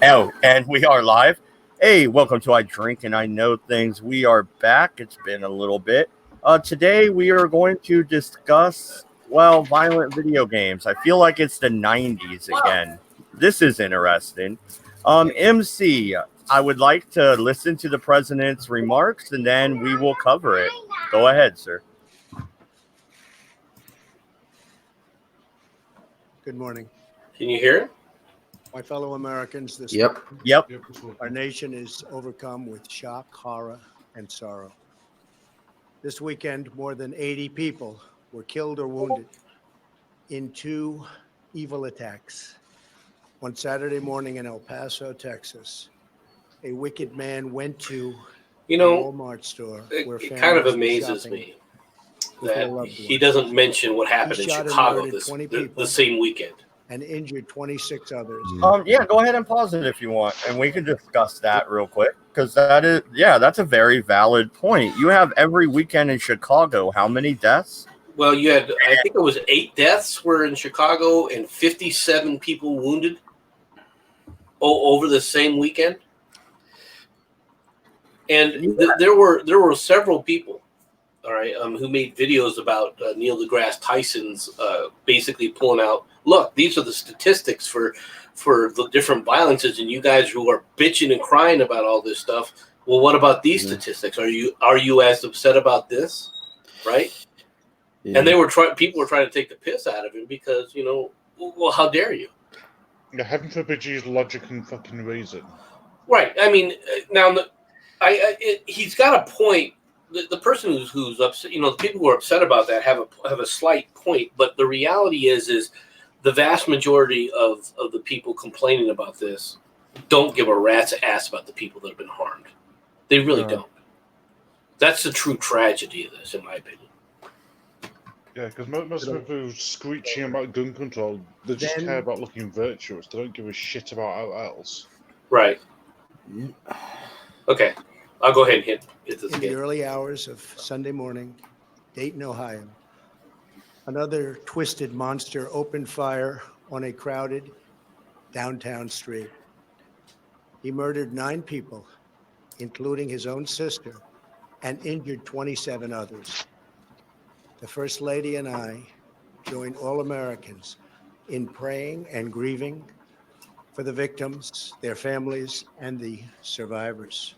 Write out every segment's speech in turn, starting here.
Oh, and we are live. Hey, welcome to I Drink and I Know Things. We are back. It's been a little bit. Today we are going to discuss, violent video games. I feel like it's the 90s again. This is interesting. MC, I would like to listen to the president's remarks and then we will cover it. Go ahead, sir. Good morning. Can you hear it? My fellow Americans, this Yep. Yep. our nation is overcome with shock, horror, and sorrow. This weekend, more than 80 people were killed or wounded in two evil attacks. On Saturday morning in El Paso, Texas, a wicked man went to a Walmart store where It kind of families were amazes shopping me with their that loved he ones. doesn't mention what happened He in shot and Chicago murdered 20 the people. same weekend. and injured 26 others. Yeah, go ahead and pause it if you want, and we can discuss that real quick because that's a very valid point. You have every weekend in Chicago. How many deaths? Well, you had, I think it was 8 deaths were in Chicago and 57 people wounded over the same weekend. And there were several people, all right, who made videos about Neil deGrasse Tyson's basically pulling out, look, these are the statistics for the different violences, and you guys who are bitching and crying about all this stuff, well, what about these statistics? Are you as upset about this, right? Yeah. And people were trying to take the piss out of him because, well, how dare you? Yeah, heaven forbid you use logic and fucking reason. Right. I mean, now he's got a point. The person who's upset, the people who are upset about that have a slight point, but the reality is the vast majority of the people complaining about this don't give a rat's ass about the people that have been harmed. They really don't. That's the true tragedy of this, in my opinion. Yeah, because most people who screeching about gun control, they just care about looking virtuous. They don't give a shit about else. Right. Okay. I'll go ahead and hit this again. In the early hours of Sunday morning, Dayton, Ohio, another twisted monster opened fire on a crowded downtown street. He murdered 9 people, including his own sister, and injured 27 others. The First Lady and I join all Americans in praying and grieving for the victims, their families, and the survivors.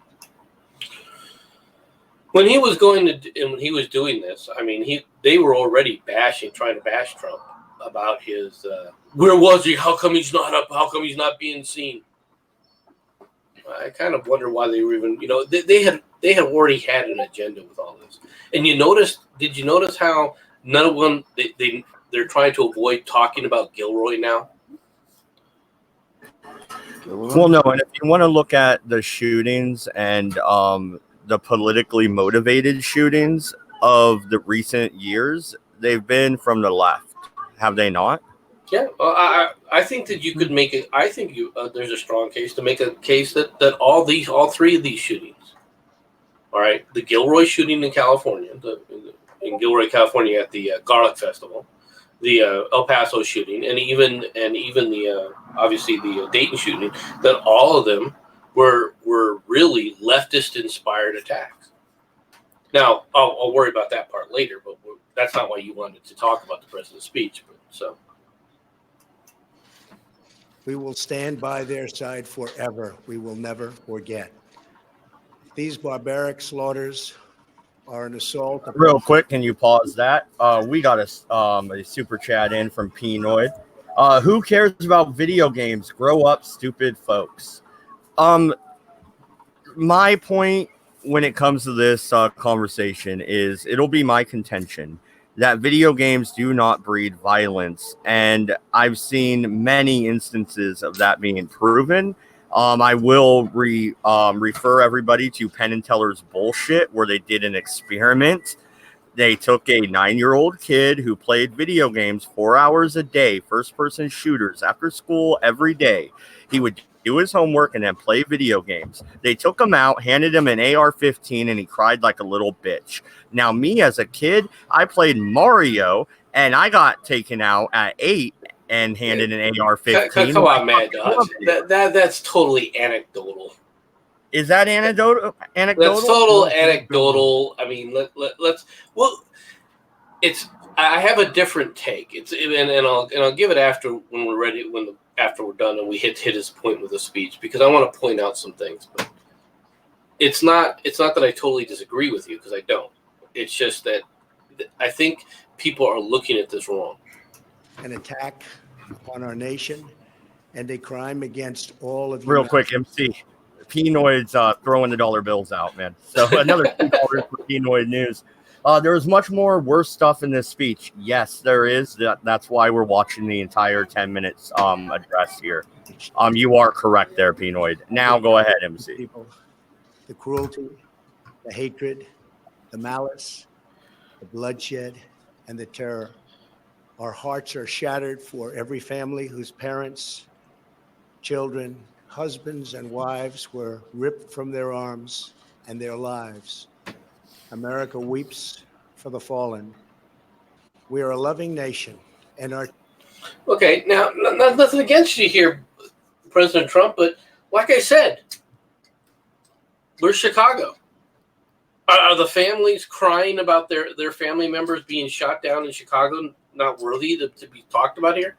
When he was doing this, I mean, they were already trying to bash Trump about his where was he? How come he's not up? How come he's not being seen? I kind of wonder why they were even, they had already had an agenda with all this. And did you notice how none of them they're trying to avoid talking about Gilroy now? Well, no, and if you want to look at the shootings and the politically motivated shootings of the recent years, they've been from the left, have they not? Yeah, well, I think that you could make it. I think there's a strong case to make a case that all 3 of these shootings, all right, the Gilroy shooting in California, in Gilroy, California at the Garlic Festival, the El Paso shooting, and even the obviously the Dayton shooting, that all of them were really leftist inspired attacks. Now I'll worry about that part later, but that's not why you wanted to talk about the president's speech. So. We will stand by their side forever. We will never forget. These barbaric slaughters are an assault. Real quick, can you pause that? We got a super chat in from Penoid. Who cares about video games? Grow up, stupid folks. My point when it comes to this conversation is it'll be my contention that video games do not breed violence, and I've seen many instances of that being proven. I will refer everybody to Penn and Teller's bullshit, where they did an experiment. They took a 9-year-old kid who played video games 4 hours a day, first-person shooters, after school every day. He would do his homework and then play video games. They took him out, handed him an AR-15, and he cried like a little bitch. Now, me as a kid, I played Mario, and I got taken out at 8, and handed an AR-15. Come on, Mad Dodge. That's totally anecdotal. Is that anecdotal? That's total anecdotal. I mean, let's. Well, it's. I have a different take. And I'll give it after when we're ready. After we're done and we hit his point with the speech, because I want to point out some things. But it's not that I totally disagree with you, because I don't. It's just that I think people are looking at this wrong. An attack upon our nation and a crime against all of Real quick, MC. Penoid's throwing the dollar bills out, man. So another $2 for Penoid news. There was much more worse stuff in this speech. Yes, there is. That's why we're watching the entire 10 minutes address here. You are correct there, Penoid. Now go ahead, MC. People, the cruelty, the hatred, the malice, the bloodshed, and the terror. Our hearts are shattered for every family whose parents, children, husbands, and wives were ripped from their arms and their lives. America weeps for the fallen. We are a loving nation, and our... Okay, now, nothing against you here, President Trump, but like I said, we're Chicago. Are the families crying about their family members being shot down in Chicago not worthy to be talked about here?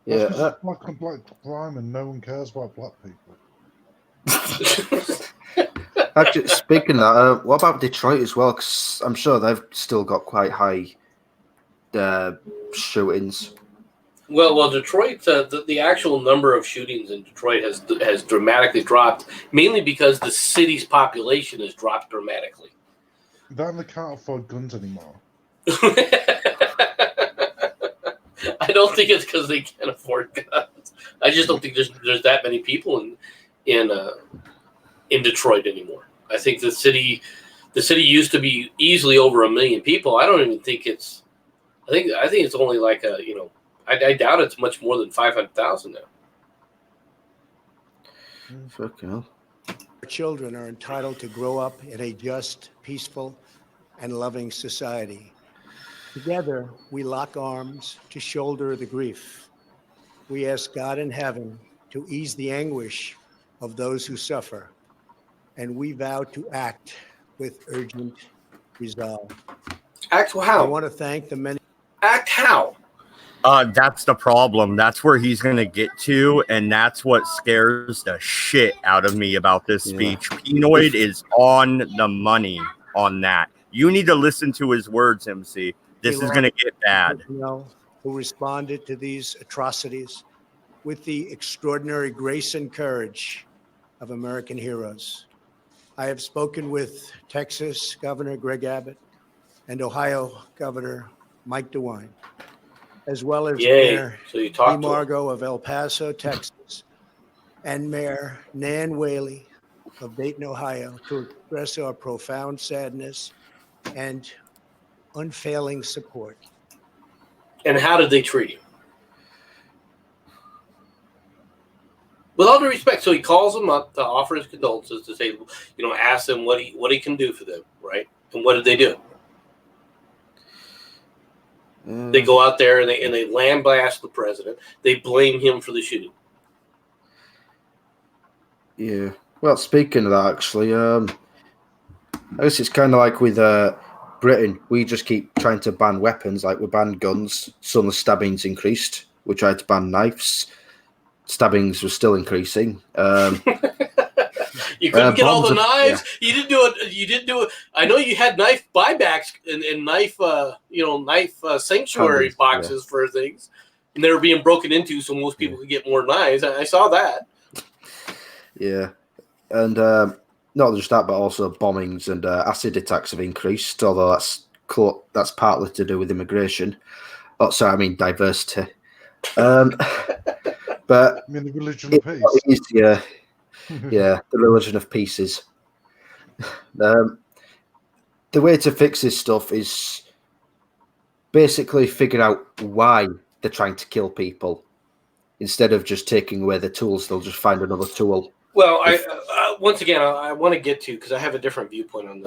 Yeah, black and black crime, and no one cares about black people. Actually, speaking of that, what about Detroit as well? Because I'm sure they've still got quite high shootings. Well, Detroit, the actual number of shootings in Detroit has dramatically dropped, mainly because the city's population has dropped dramatically. Then they can't afford guns anymore. I don't think it's because they can't afford guns. I just don't think there's that many people in Detroit anymore. I think the city used to be easily over 1 million people. I don't even think it's. I think it's only like I doubt it's much more than 500,000 now. Fucking hell. Our children are entitled to grow up in a just, peaceful, and loving society. Together, we lock arms to shoulder the grief. We ask God in heaven to ease the anguish of those who suffer, and we vow to act with urgent resolve. Act I how? want to thank the many. Act how? That's the problem. That's where he's going to get to, and that's what scares the shit out of me about this speech. Penoid is on the money on that. You need to listen to his words, MC. This is going to get bad. Who responded to these atrocities with the extraordinary grace and courage of American heroes. I have spoken with Texas Governor Greg Abbott and Ohio Governor Mike DeWine, as well as Mayor Lee Margo of El Paso, Texas, and Mayor Nan Whaley of Dayton, Ohio, to express our profound sadness and unfailing support. And how did they treat you? With all due respect, so he calls them up to offer his condolences, to say, ask them what he can do for them, right? And what did they do? They go out there and they lambaste the president. They blame him for the shooting. Yeah. Well, speaking of that, actually, I guess it's kind of like with Britain. We just keep trying to ban weapons, like we banned guns. Suddenly stabbings increased. We tried to ban knives. Stabbings were still increasing. You couldn't get all the knives. Yeah. You didn't do it. You didn't do it. I know you had knife buybacks and knife, knife sanctuary boxes for things, and they were being broken into, so most people could get more knives. I saw that. Yeah, and not just that, but also bombings and acid attacks have increased. Although that's partly to do with immigration. Oh, sorry, I mean diversity. But I mean the religion of peace. Yeah, yeah, the religion of pieces. The way to fix this stuff is basically figure out why they're trying to kill people. Instead of just taking away the tools, they'll just find another tool Well, once again, I want to get to because I have a different viewpoint on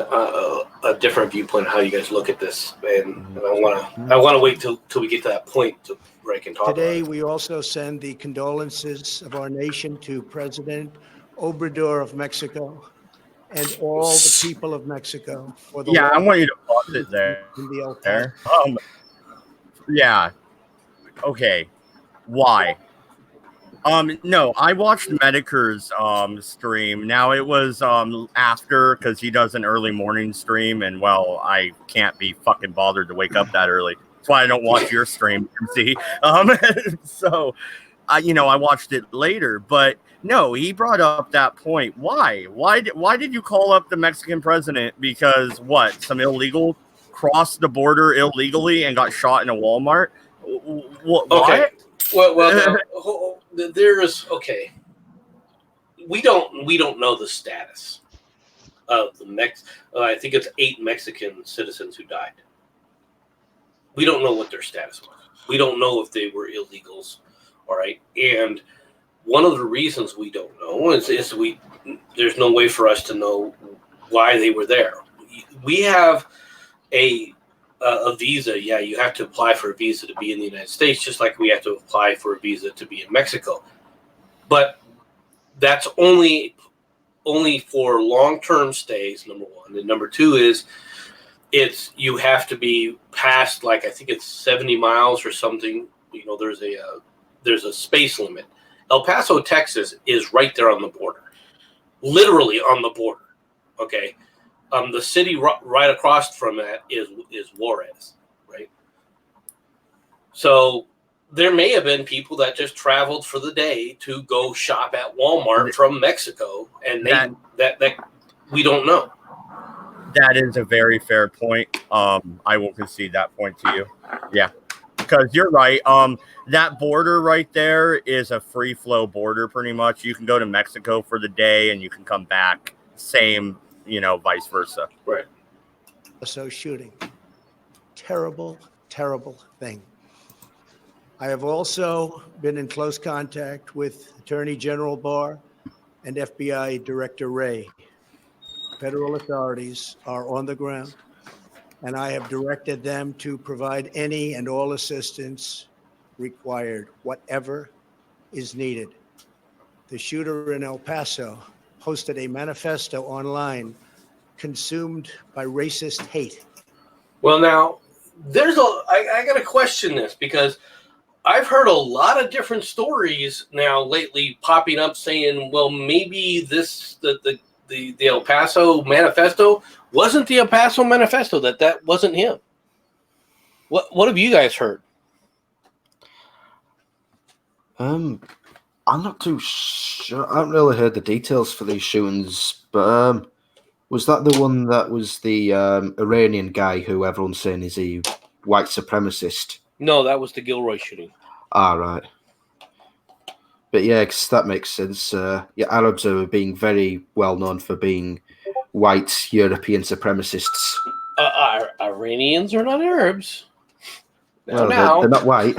a different viewpoint on how you guys look at this, and I want to wait till we get to that point where I can talk Today, about it. we also send the condolences of our nation to President Obrador of Mexico and all the people of Mexico for the Yeah, I loss want you to pause it there. in the El Paso. Yeah. Okay. Why? No, I watched Mediker's stream. Now it was after because he does an early morning stream, and well, I can't be fucking bothered to wake up that early. That's why I don't watch your stream, MC. So I watched it later, but no, he brought up that point. Why? Why did you call up the Mexican president? Because what? Some illegal crossed the border illegally and got shot in a Walmart? What? Okay. Well, there's okay. We don't know the status of the I think it's 8 Mexican citizens who died. We don't know what their status was. We don't know if they were illegals. All right, and one of the reasons we don't know is there's no way for us to know why they were there. We have a visa. Yeah, you have to apply for a visa to be in the United States, just like we have to apply for a visa to be in Mexico. But that's only for long-term stays, number one. And number two is you have to be past, like, I think it's 70 miles or something. There's a space limit. El Paso, Texas is right there on the border, literally on the border. Okay. The city right across from that is Juarez, right? So there may have been people that just traveled for the day to go shop at Walmart from Mexico, and that we don't know. That is a very fair point. I will concede that point to you. Yeah, because you're right. That border right there is a free flow border, pretty much. You can go to Mexico for the day, and you can come back. Same. Vice versa. Right. So shooting. Terrible, terrible thing. I have also been in close contact with Attorney General Barr and FBI Director Wray. Federal authorities are on the ground, and I have directed them to provide any and all assistance required, whatever is needed. The shooter in El Paso posted a manifesto online consumed by racist hate. Well, now I got to question this because I've heard a lot of different stories now lately popping up saying, well, maybe the El Paso manifesto wasn't the El Paso manifesto, that wasn't him. What have you guys heard? I'm not too sure. I haven't really heard the details for these shootings, but was that the one that was the Iranian guy who everyone's saying is a white supremacist? No, that was the Gilroy shooting. Ah, right. But yeah, 'cause that makes sense. Arabs are being very well known for being white European supremacists. Iranians are not Arabs. They're not white.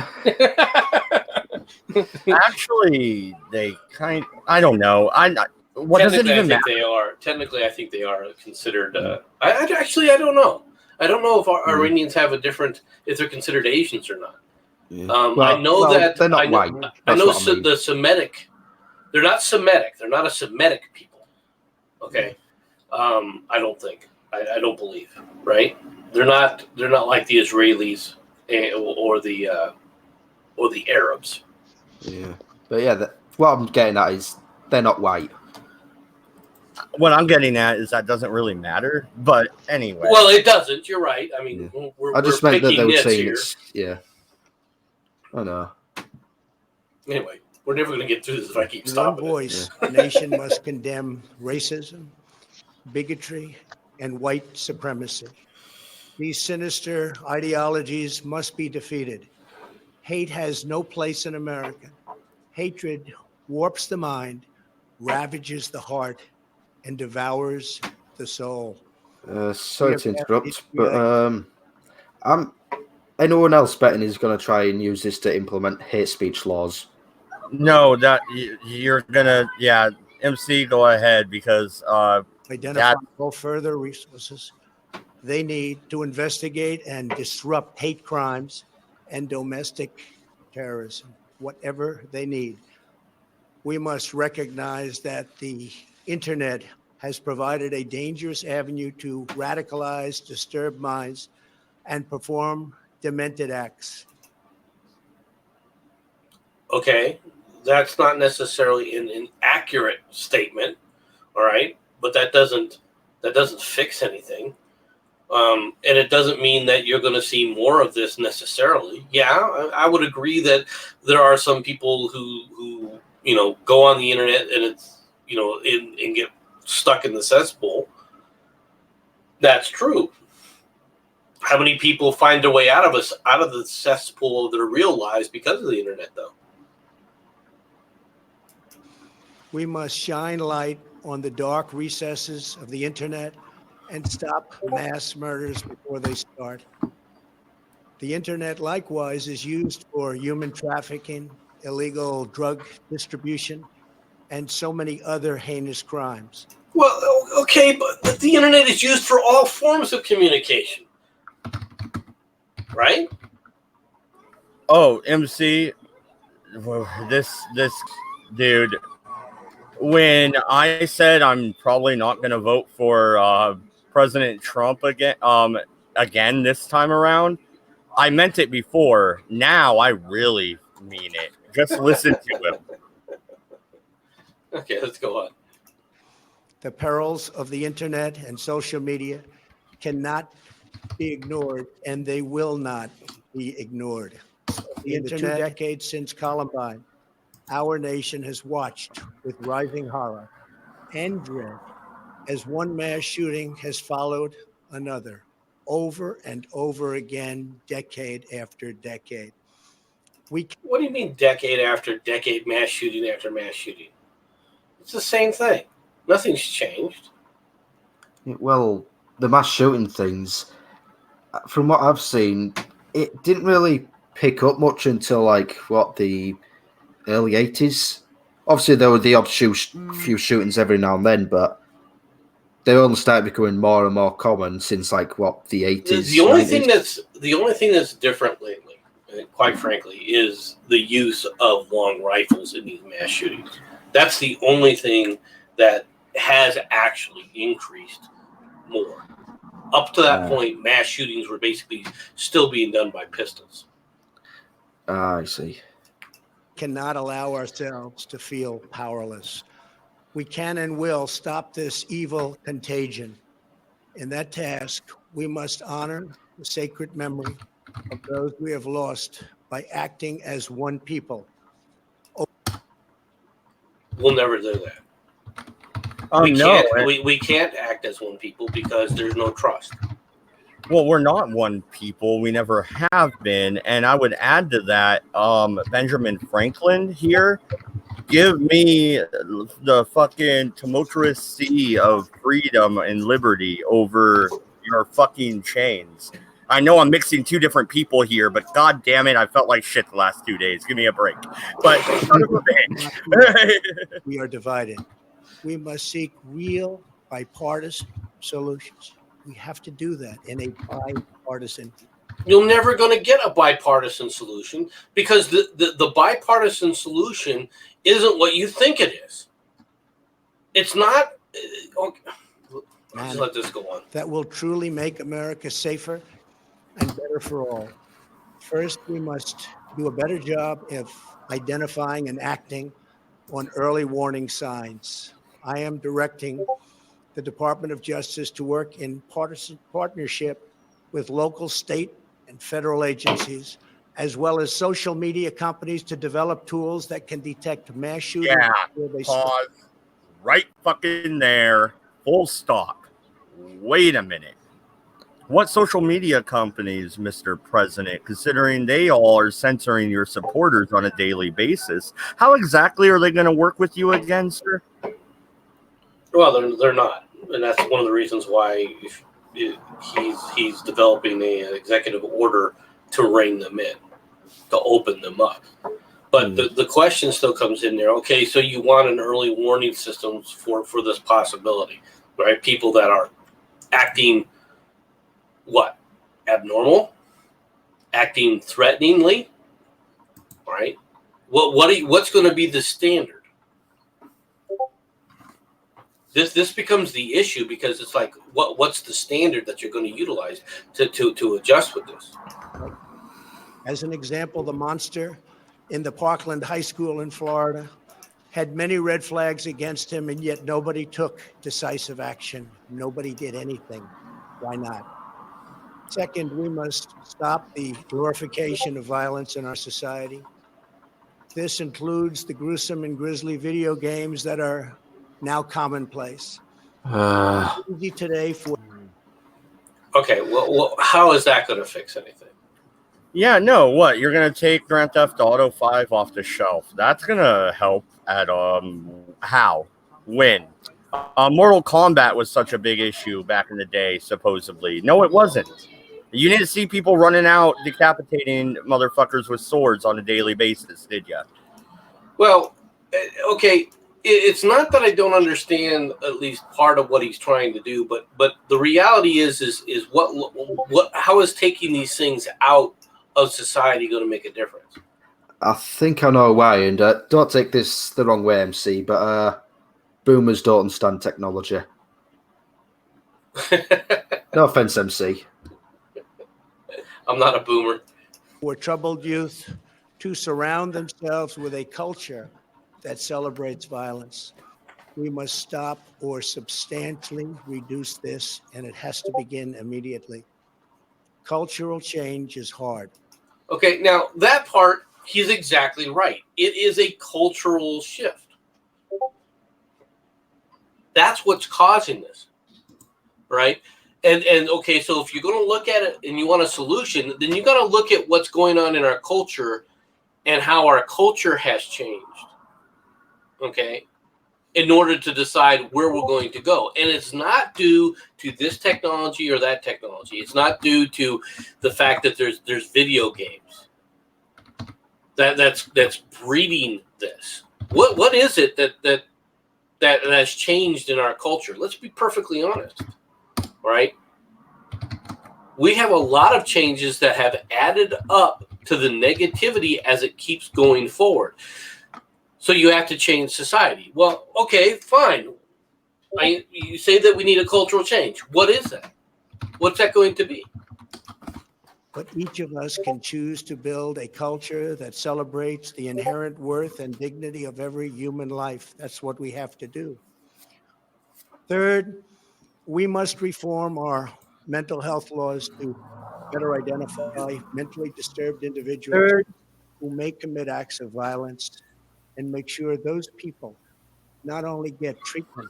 Actually, I don't know. What does it even matter? Technically, I think they are considered. I don't know. I don't know if Iranians have if they're considered Asians or not. Yeah. I know that they're not white. I know I mean. the Semitic. They're not Semitic. They're not a Semitic people. Okay. I don't think. I don't believe. Right. They're not like the Israelis or the Arabs. Yeah, but yeah, what I'm getting at is they're not white. What I'm getting at is that doesn't really matter. But anyway. Well, it doesn't. You're right. I mean, I just meant that they were saying here. Yeah. I know. Anyway, we're never going to get through this if I keep In one stopping. voice, the nation must condemn racism, bigotry, and white supremacy. These sinister ideologies must be defeated. Hate has no place in America. Hatred warps the mind, ravages the heart, and devours the soul. Sorry to interrupt, but anyone else betting is going to try and use this to implement hate speech laws? No, that you're gonna. Yeah, MC, go ahead because Identify no further resources they need to investigate and disrupt hate crimes and domestic terrorism, whatever they need. We must recognize that the internet has provided a dangerous avenue to radicalize disturbed minds and perform demented acts. Okay, that's not necessarily an inaccurate statement, all right, but that doesn't fix anything. And it doesn't mean that you're going to see more of this necessarily. Yeah, I would agree that there are some people who go on the internet and it's and get stuck in the cesspool. That's true. How many people find their way out of the cesspool of their real lives because of the internet, though? We must shine light on the dark recesses of the internet and stop mass murders before they start. The internet, likewise, is used for human trafficking, illegal drug distribution, and so many other heinous crimes. Well, okay, but the internet is used for all forms of communication, right? Oh, MC, this dude. When I said I'm probably not going to vote for President Trump again this time around, I meant it before. Now I really mean it. Just listen to him. Okay, let's go on. The perils of the internet and social media cannot be ignored, and they will not be ignored. In the 2 decades since Columbine, our nation has watched with rising horror and dread as one mass shooting has followed another over and over again, decade after decade. What do you mean decade after decade, mass shooting after mass shooting? It's the same thing. Nothing's changed. Well, the mass shooting things, from what I've seen, it didn't really pick up much until the early 80s. Obviously, there were the odd few shootings every now and then, but they only started becoming more and more common since the 80s. The only thing that's different lately, quite frankly, is the use of long rifles in these mass shootings. That's the only thing that has actually increased more. Up to that point, mass shootings were basically still being done by pistols. I see. Cannot allow ourselves to feel powerless. We can and will stop this evil contagion. In that task, we must honor the sacred memory of those we have lost by acting as one people. We'll never do that. We can't act as one people because there's no trust. Well, we're not one people. We never have been. And I would add to that, Benjamin Franklin here, give me the fucking tumultuous sea of freedom and liberty over your fucking chains. I know I'm mixing two different people here, but god damn it, I felt like shit the last 2 days. Give me a break. But son of a bitch. We are divided. We must seek real bipartisan solutions. We have to do that in a bipartisan. You're never going to get a bipartisan solution because the bipartisan solution isn't what you think it is. It's not. Okay. Let's let this go on. That will truly make America safer and better for all. First, we must do a better job of identifying and acting on early warning signs. I am directing the Department of Justice to work in partnership with local, state, and federal agencies, as well as social media companies to develop tools that can detect mass shootings. Yeah, pause. Right fucking there. Full stop. Wait a minute. What social media companies, Mr. President, considering they all are censoring your supporters on a daily basis, how exactly are they going to work with you again, sir? Well, they're not. And that's one of the reasons why he's developing an executive order to rein them in, to open them up. But the question still comes in there. Okay, so you want an early warning system for this possibility, right? People that are acting abnormal, acting threateningly, right? What's going to be the standard? This becomes the issue because it's like what's the standard that you're going to utilize to adjust with this? As an example, the monster in the Parkland High School in Florida had many red flags against him, and yet nobody took decisive action. Nobody did anything. Why not? Second, we must stop the glorification of violence in our society. This includes the gruesome and grisly video games that are now commonplace. Easy today for. Okay, well, how is that going to fix anything? Yeah, no, what? You're going to take Grand Theft Auto 5 off the shelf. That's going to help at, how? When? Mortal Kombat was such a big issue back in the day, supposedly. No, it wasn't. You didn't see people running out decapitating motherfuckers with swords on a daily basis, did you? Well, okay, it's not that I don't understand at least part of what he's trying to do, but the reality is what how is taking these things out of society going to make a difference? I think I know why, and don't take this the wrong way, MC, but boomers don't understand technology. No offense, MC. I'm not a boomer. For troubled youth to surround themselves with a culture that celebrates violence. We must stop or substantially reduce this, and it has to begin immediately. Cultural change is hard. Okay, now that part, he's exactly right. It is a cultural shift. That's what's causing this, right? And okay, so if you're going to look at it and you want a solution, then you got to look at what's going on in our culture and how our culture has changed, okay, in order to decide where we're going to go. And it's not due to this technology or that technology. It's not due to the fact that there's video games that's breeding this. What is it that's changed in our culture? Let's be perfectly honest. Right? We have a lot of changes that have added up to the negativity as it keeps going forward. So you have to change society. Well, okay, fine. You say that we need a cultural change. What is that? What's that going to be? But each of us can choose to build a culture that celebrates the inherent worth and dignity of every human life. That's what we have to do. Third, we must reform our mental health laws to better identify mentally disturbed individuals who may commit acts of violence and make sure those people not only get treatment.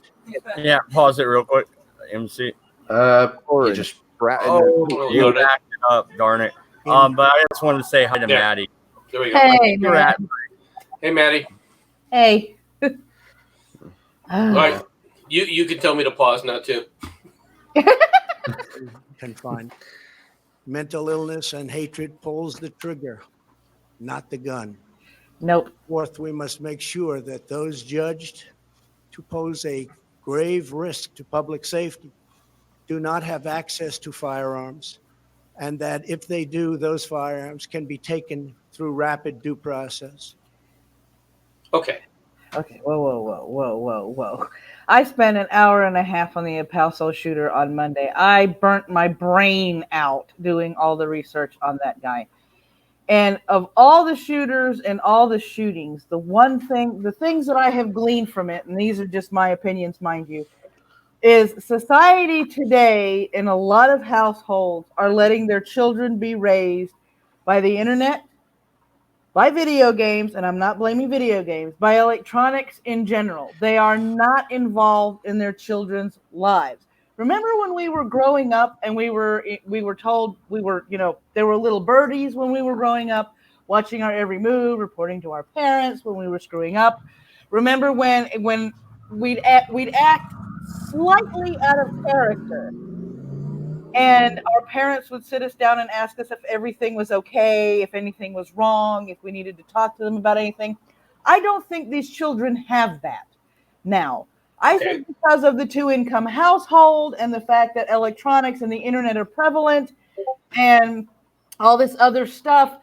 Yeah, pause it real quick, MC. You just You backed it up, darn it. But I just wanted to say hi to Maddie. There we go. Hey, You're at Hey, Maddie. Hey. All right. You can tell me to pause now, too. Confined. Mental illness and hatred pulls the trigger, not the gun. Nope. Fourth, we must make sure that those judged to pose a grave risk to public safety do not have access to firearms, and that if they do, those firearms can be taken through rapid due process. Okay. Okay. Whoa. I spent an hour and a half on the El Paso shooter on Monday. I burnt my brain out doing all the research on that guy. And of all the shooters and all the shootings, the things that I have gleaned from it, and these are just my opinions, mind you, is society today in a lot of households are letting their children be raised by the internet, by video games, and I'm not blaming video games, by electronics in general. They are not involved in their children's lives. Remember when we were growing up and we were told there were little birdies when we were growing up, watching our every move, reporting to our parents when we were screwing up. Remember when we'd act slightly out of character And our parents would sit us down and ask us if everything was okay, if anything was wrong, if we needed to talk to them about anything. I don't think these children have that now. I think because of the 2-income household and the fact that electronics and the internet are prevalent and all this other stuff,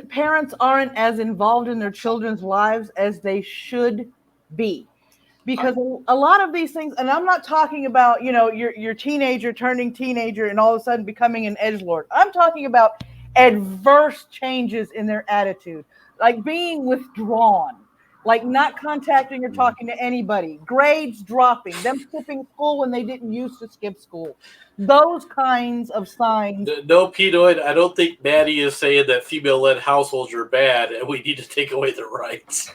parents aren't as involved in their children's lives as they should be. Because a lot of these things, and I'm not talking about, your teenager turning teenager and all of a sudden becoming an edgelord. I'm talking about adverse changes in their attitude, like being withdrawn, like not contacting or talking to anybody, grades dropping, them skipping school when they didn't used to skip school. Those kinds of signs. No, Pinoid, I don't think Maddie is saying that female-led households are bad and we need to take away their rights.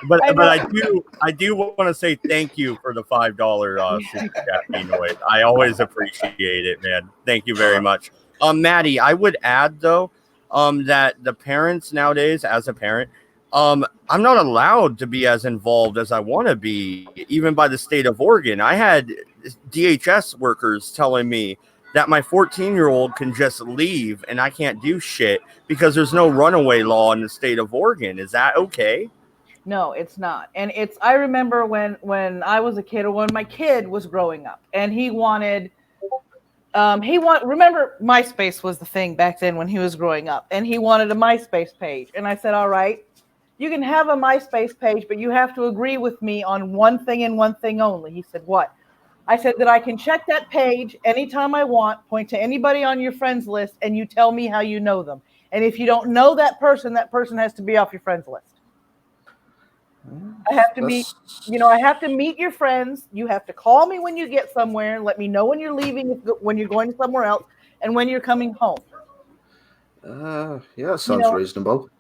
But I do want to say thank you for the $5 super chat, Pinoid. I always appreciate it, man. Thank you very much. Maddie, I would add though, that the parents nowadays, as a parent, I'm not allowed to be as involved as I want to be, even by the state of Oregon. I had DHS workers telling me that my 14-year-old can just leave and I can't do shit because there's no runaway law in the state of Oregon. Is that okay? No, it's not. And I remember when I was a kid, or when my kid was growing up, and he wanted, remember MySpace was the thing back then when he was growing up, and he wanted a MySpace page. And I said, all right, you can have a MySpace page, but you have to agree with me on one thing and one thing only. He said, what? I said that I can check that page anytime I want, point to anybody on your friends list, and you tell me how you know them. And if you don't know that person has to be off your friends list. I have to meet your friends. You have to call me when you get somewhere and let me know when you're leaving, when you're going somewhere else, and when you're coming home. Yeah, sounds reasonable.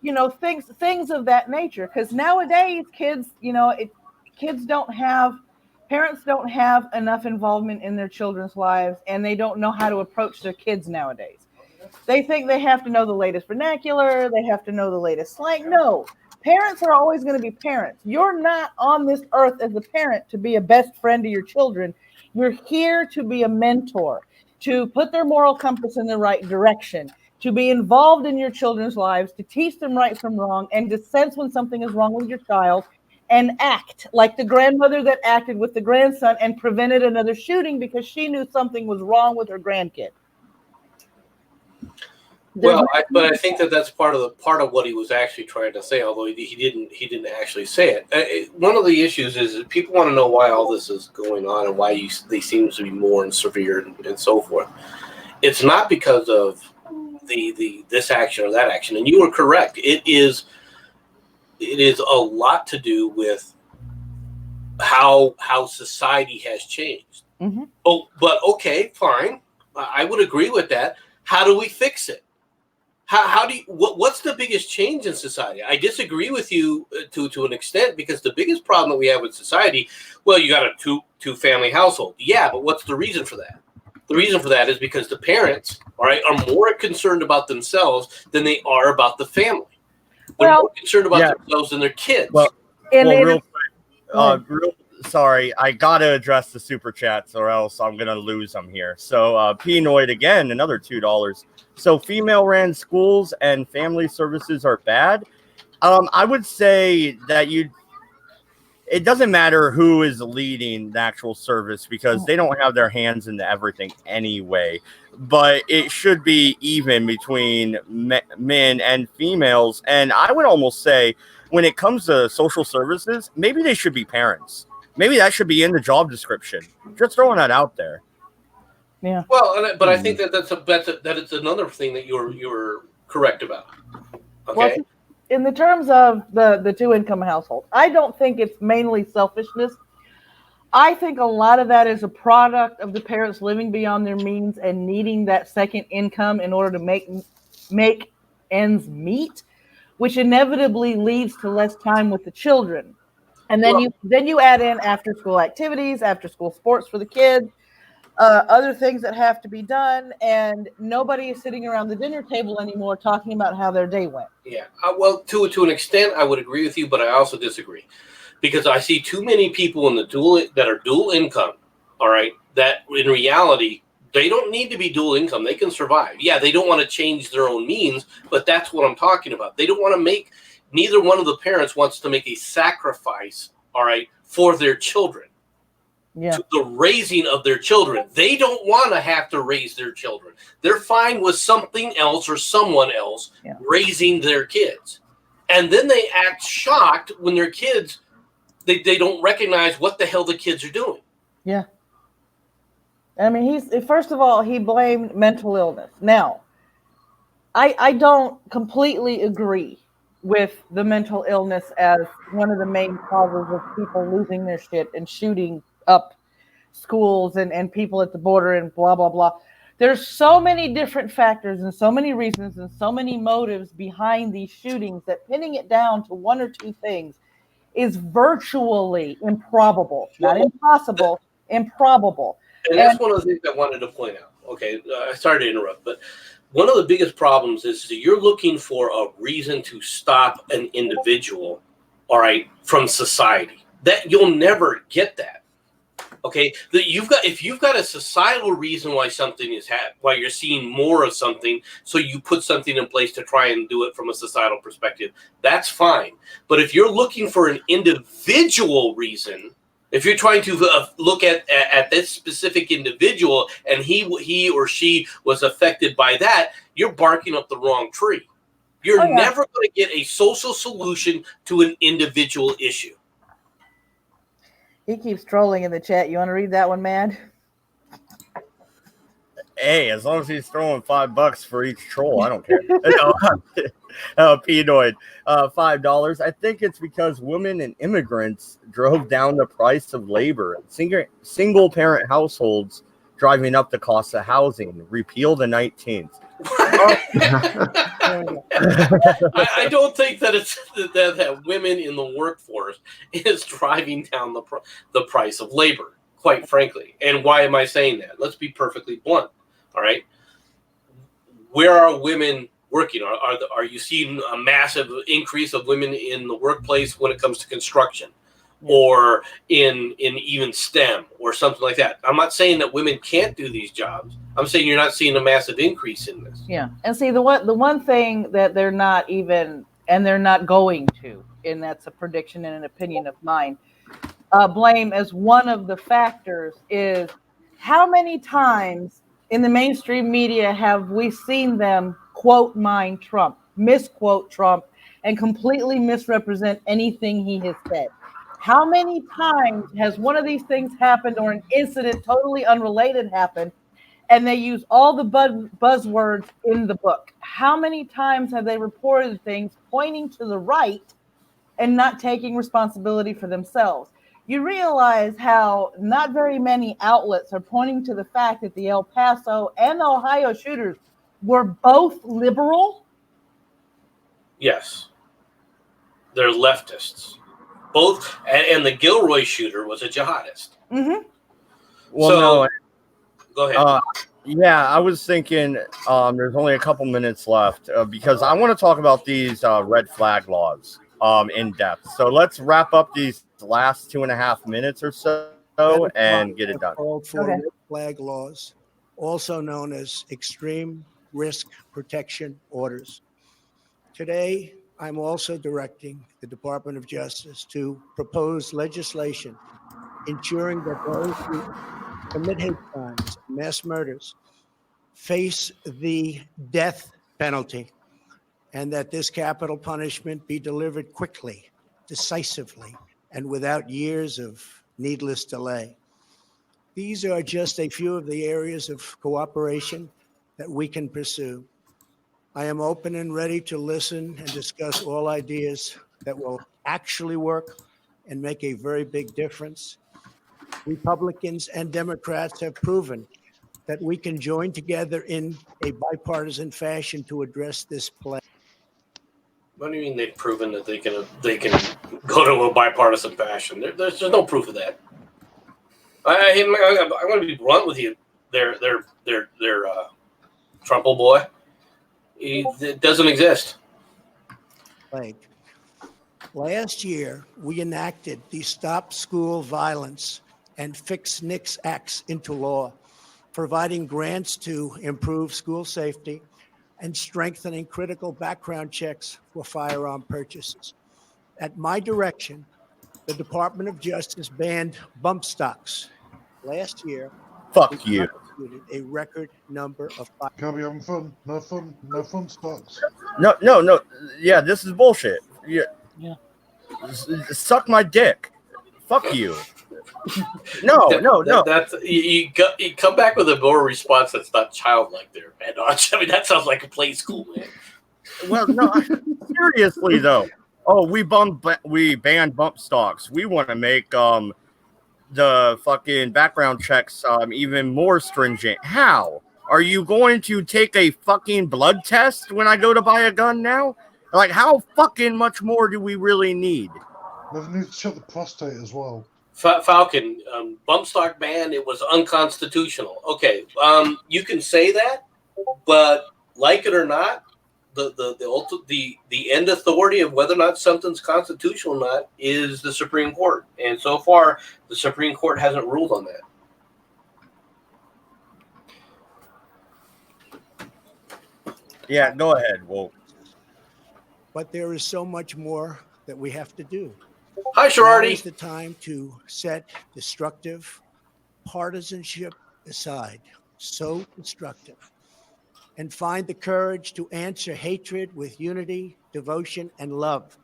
Things of that nature. Because nowadays, parents don't have enough involvement in their children's lives, and they don't know how to approach their kids nowadays. They think they have to know the latest vernacular. They have to know the latest slang. No. Parents are always going to be parents. You're not on this earth as a parent to be a best friend to your children. You're here to be a mentor, to put their moral compass in the right direction, to be involved in your children's lives, to teach them right from wrong, and to sense when something is wrong with your child and act like the grandmother that acted with the grandson and prevented another shooting because she knew something was wrong with her grandkid. I think that's part of what he was actually trying to say, although he didn't actually say it. One of the issues is that people want to know why all this is going on and why they seem to be more and severe and so forth. It's not because of this action or that action, and you were correct. It is a lot to do with how society has changed. Mm-hmm. Oh, but okay, fine. I would agree with that. How do we fix it? What's the biggest change in society? I disagree with you to an extent, because the biggest problem that we have with society, well, you got a two family household. Yeah, but what's the reason for that? The reason for that is because the parents, all right, are more concerned about themselves than they are about the family. They're more concerned about themselves than their kids. Sorry, I gotta address the super chats or else I'm gonna lose them here. So Pinoid again, another $2. So female-ran schools and family services are bad. I would say that it doesn't matter who is leading the actual service because they don't have their hands into everything anyway. But it should be even between men and females. And I would almost say when it comes to social services, maybe they should be parents. Maybe that should be in the job description. Just throwing that out there. Yeah. Well, but I think that it's another thing that you're correct about. Okay. Well, in the terms of the 2-income household, I don't think it's mainly selfishness. I think a lot of that is a product of the parents living beyond their means and needing that second income in order to make ends meet, which inevitably leads to less time with the children. And then you add in after school activities, after school sports for the kids, other things that have to be done, and nobody is sitting around the dinner table anymore talking about how their day went. Yeah, well, to an extent, I would agree with you, but I also disagree, because I see too many people that are dual income, all right, that in reality, they don't need to be dual income. They can survive. Yeah, they don't want to change their own means, but that's what I'm talking about. They don't want to make, neither one of the parents wants to make a sacrifice, all right, for their children, to the raising of their children. They don't want to have to raise their children. They're fine with something else or someone else raising their kids. And then they act shocked when their kids, they don't recognize what the hell the kids are doing. Yeah. I mean, first of all, he blamed mental illness. Now, I don't completely agree with the mental illness as one of the main causes of people losing their shit and shooting up schools and people at the border and blah, blah, blah. There's so many different factors and so many reasons and so many motives behind these shootings that pinning it down to one or two things is virtually improbable. Not impossible, improbable. And that's one of the things I wanted to point out. Okay, sorry to interrupt, but one of the biggest problems is that you're looking for a reason to stop an individual, all right, from society. That you'll never get that. Okay, that if you've got a societal reason why something is why you're seeing more of something, so you put something in place to try and do it from a societal perspective, that's fine. But if you're looking for an individual reason, if you're trying to look at this specific individual and he or she was affected by that, you're barking up the wrong tree. You're never going to get a social solution to an individual issue. He keeps trolling in the chat. You want to read that one, Mad? Hey, as long as he's throwing $5 for each troll, I don't care. Penoid, $5. I think it's because women and immigrants drove down the price of labor. Single parent households driving up the cost of housing. Repeal the 19th. I don't think that it's that women in the workforce is driving down the price of labor, quite frankly. And why am I saying that? Let's be perfectly blunt. All right, where are women working? Are you seeing a massive increase of women in the workplace when it comes to construction, or in even STEM or something like that? I'm not saying that women can't do these jobs. I'm saying you're not seeing a massive increase in this. Yeah, and see the one thing that they're not even, and they're not going to, and that's a prediction and an opinion of mine, blame as one of the factors is how many times in the mainstream media have we seen them quote mine Trump, misquote Trump, and completely misrepresent anything he has said? How many times has one of these things happened or an incident totally unrelated happened and they use all the buzzwords in the book? How many times have they reported things pointing to the right and not taking responsibility for themselves? You realize how not very many outlets are pointing to the fact that the El Paso and the Ohio shooters were both liberal? Yes. They're leftists. Both, and the Gilroy shooter was a jihadist. Mm-hmm. Well, so, no. Go ahead. Yeah, I was thinking there's only a couple minutes left because I want to talk about these red flag laws in depth. So let's wrap up these last 2.5 minutes or so and get it done. Called for red flag laws, also known as extreme risk protection orders. Today, I'm also directing the Department of Justice to propose legislation ensuring that those who commit hate crimes, mass murders, face the death penalty, and that this capital punishment be delivered quickly, decisively, and without years of needless delay. These are just a few of the areas of cooperation that we can pursue. I am open and ready to listen and discuss all ideas that will actually work and make a very big difference. Republicans and Democrats have proven that we can join together in a bipartisan fashion to address this plague. What do you mean they've proven that they can go to a bipartisan fashion? There's no proof of that. I want to be blunt with you. They're Trump old boy. It doesn't exist. Last year, we enacted the Stop School Violence and Fix NICS Acts into law, providing grants to improve school safety and strengthening critical background checks for firearm purchases. At my direction, the Department of Justice banned bump stocks. Last year, Fuck we you. prosecuted a record number of Can't be having fun. No fun. No fun stocks. No. Yeah, this is bullshit. Yeah. Suck my dick. Fuck you. No. That's you come back with a more response that's not childlike there, man. I mean, that sounds like a play school, man. Well, no, seriously though. Oh, we banned bump stocks. We want to make the fucking background checks even more stringent. How? Are you going to take a fucking blood test when I go to buy a gun now? Like, how fucking much more do we really need? They need to shut the prostate as well. Falcon, bump stock ban, it was unconstitutional. Okay, you can say that, but like it or not, the end authority of whether or not something's constitutional or not is the Supreme Court. And so far, the Supreme Court hasn't ruled on that. Yeah, go ahead. Well, But there is so much more that we have to do. Hi, Now Sherardi. is the time to set destructive partisanship aside, so destructive, and find the courage to answer hatred with unity, devotion, and love.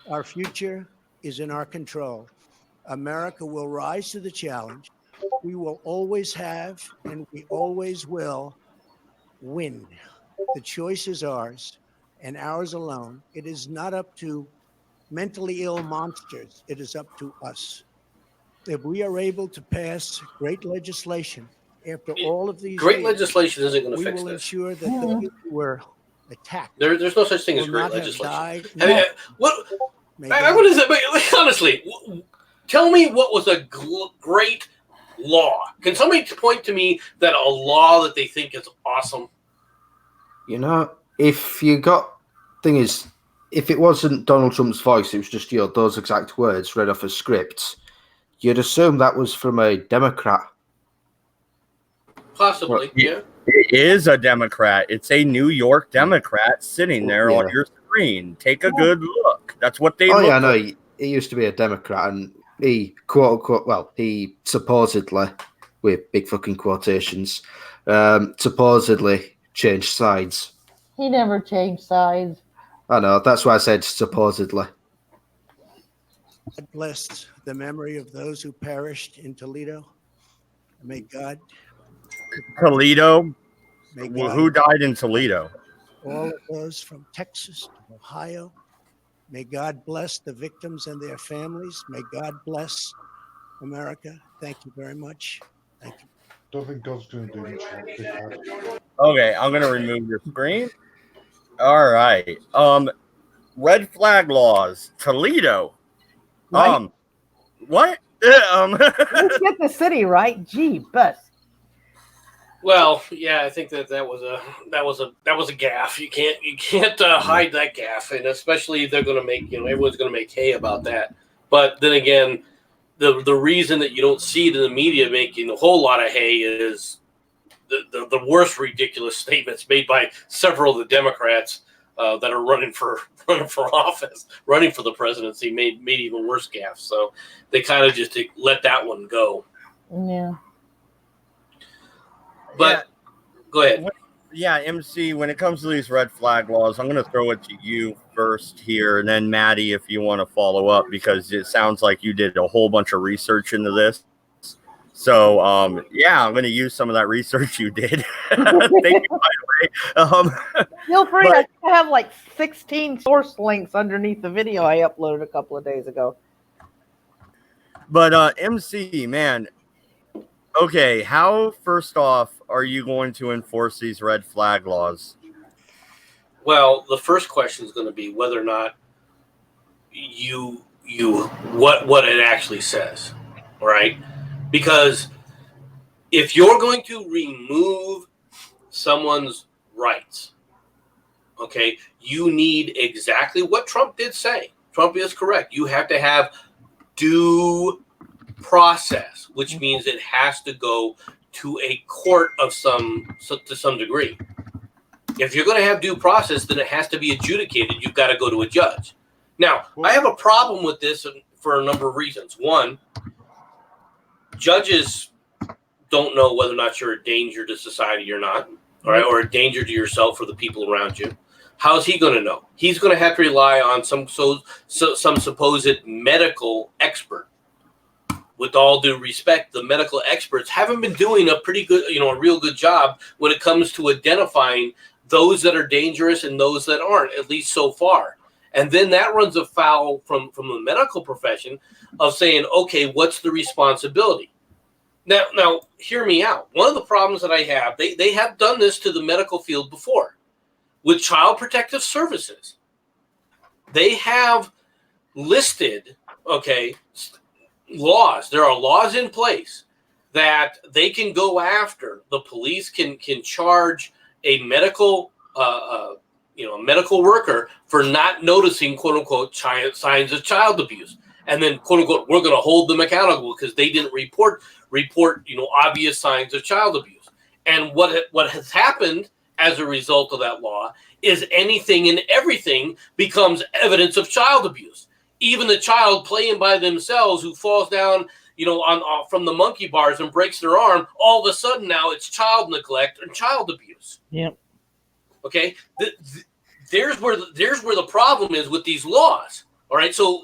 Our future is in our control. America will rise to the challenge. We will always have, and we always will win. The choice is ours, and ours alone. It is not up to mentally ill monsters. It is up to us. If we are able to pass great legislation after all of these Great years, legislation isn't going to we fix will this. ensure that those who were attacked There's no such thing as will great not have legislation. died. I mean, what May what God- is it? Honestly, tell me what was a great law. Can somebody point to me that a law that they think is awesome? You know, if you got thing is, if it wasn't Donald Trump's voice, it was just those exact words read off a script, you'd assume that was from a Democrat. Possibly, yeah. it is a Democrat. It's a New York Democrat sitting there on Yeah. your screen. Take a good look. That's what they Oh look yeah, I know. like. He used to be a Democrat, and he quote unquote, well, he supposedly, with big fucking quotations, supposedly changed sides. He never changed sides. I know. That's why I said supposedly. God bless the memory of those who perished in Toledo. May God, Toledo. may Well, God, who died in Toledo? all of those from Texas to Ohio. May God bless the victims and their families. May God bless America. Thank you very much. Thank you. Don't think God's going to do much. Dickhead. Okay, I'm gonna remove your screen. All right. Red flag laws, Toledo. Right. What? Let's get the city right. Gee, bus. Well, yeah, I think that was a gaffe. You can't hide that gaffe, and especially they're going to make everyone's going to make hay about that. But then again, the reason that you don't see it in the media making a whole lot of hay is the worst ridiculous statements made by several of the Democrats that are running for office, running for the presidency, made even worse gaffes. So they kind of just let that one go. Yeah. But go ahead. Yeah, MC, when it comes to these red flag laws, I'm going to throw it to you first here, and then Maddie, if you want to follow up, because it sounds like you did a whole bunch of research into this. So, yeah, I'm going to use some of that research you did. Thank you, by the way. Feel free. But- I have like 16 source links underneath the video I uploaded a couple of days ago. But MC, man, okay, how, first off, are you going to enforce these red flag laws? Well, the first question is going to be whether or not what it actually says, right? Because if you're going to remove someone's rights, okay, you need exactly what Trump did say. Trump is correct. You have to have due process, which means it has to go to a court to some degree. If you're going to have due process, then it has to be adjudicated. You've got to go to a judge. Now, I have a problem with this for a number of reasons. One, judges don't know whether or not you're a danger to society or not, all right, or a danger to yourself or the people around you. How's he going to know? He's going to have to rely on some supposed medical expert. With all due respect, the medical experts haven't been doing a pretty good, a real good job when it comes to identifying those that are dangerous and those that aren't, at least so far. And then that runs afoul from the medical profession of saying, okay, what's the responsibility? Now, hear me out. One of the problems that I have, they have done this to the medical field before with Child Protective Services. They have listed, laws. There are laws in place that they can go after. The police can charge a medical medical worker for not noticing, quote unquote, signs of child abuse. And then, quote unquote, we're going to hold them accountable because they didn't report, obvious signs of child abuse. And what has happened as a result of that law is anything and everything becomes evidence of child abuse. Even the child playing by themselves who falls down, from the monkey bars and breaks their arm, all of a sudden now it's child neglect and child abuse. Yep. Okay. There's where the problem is with these laws. All right. So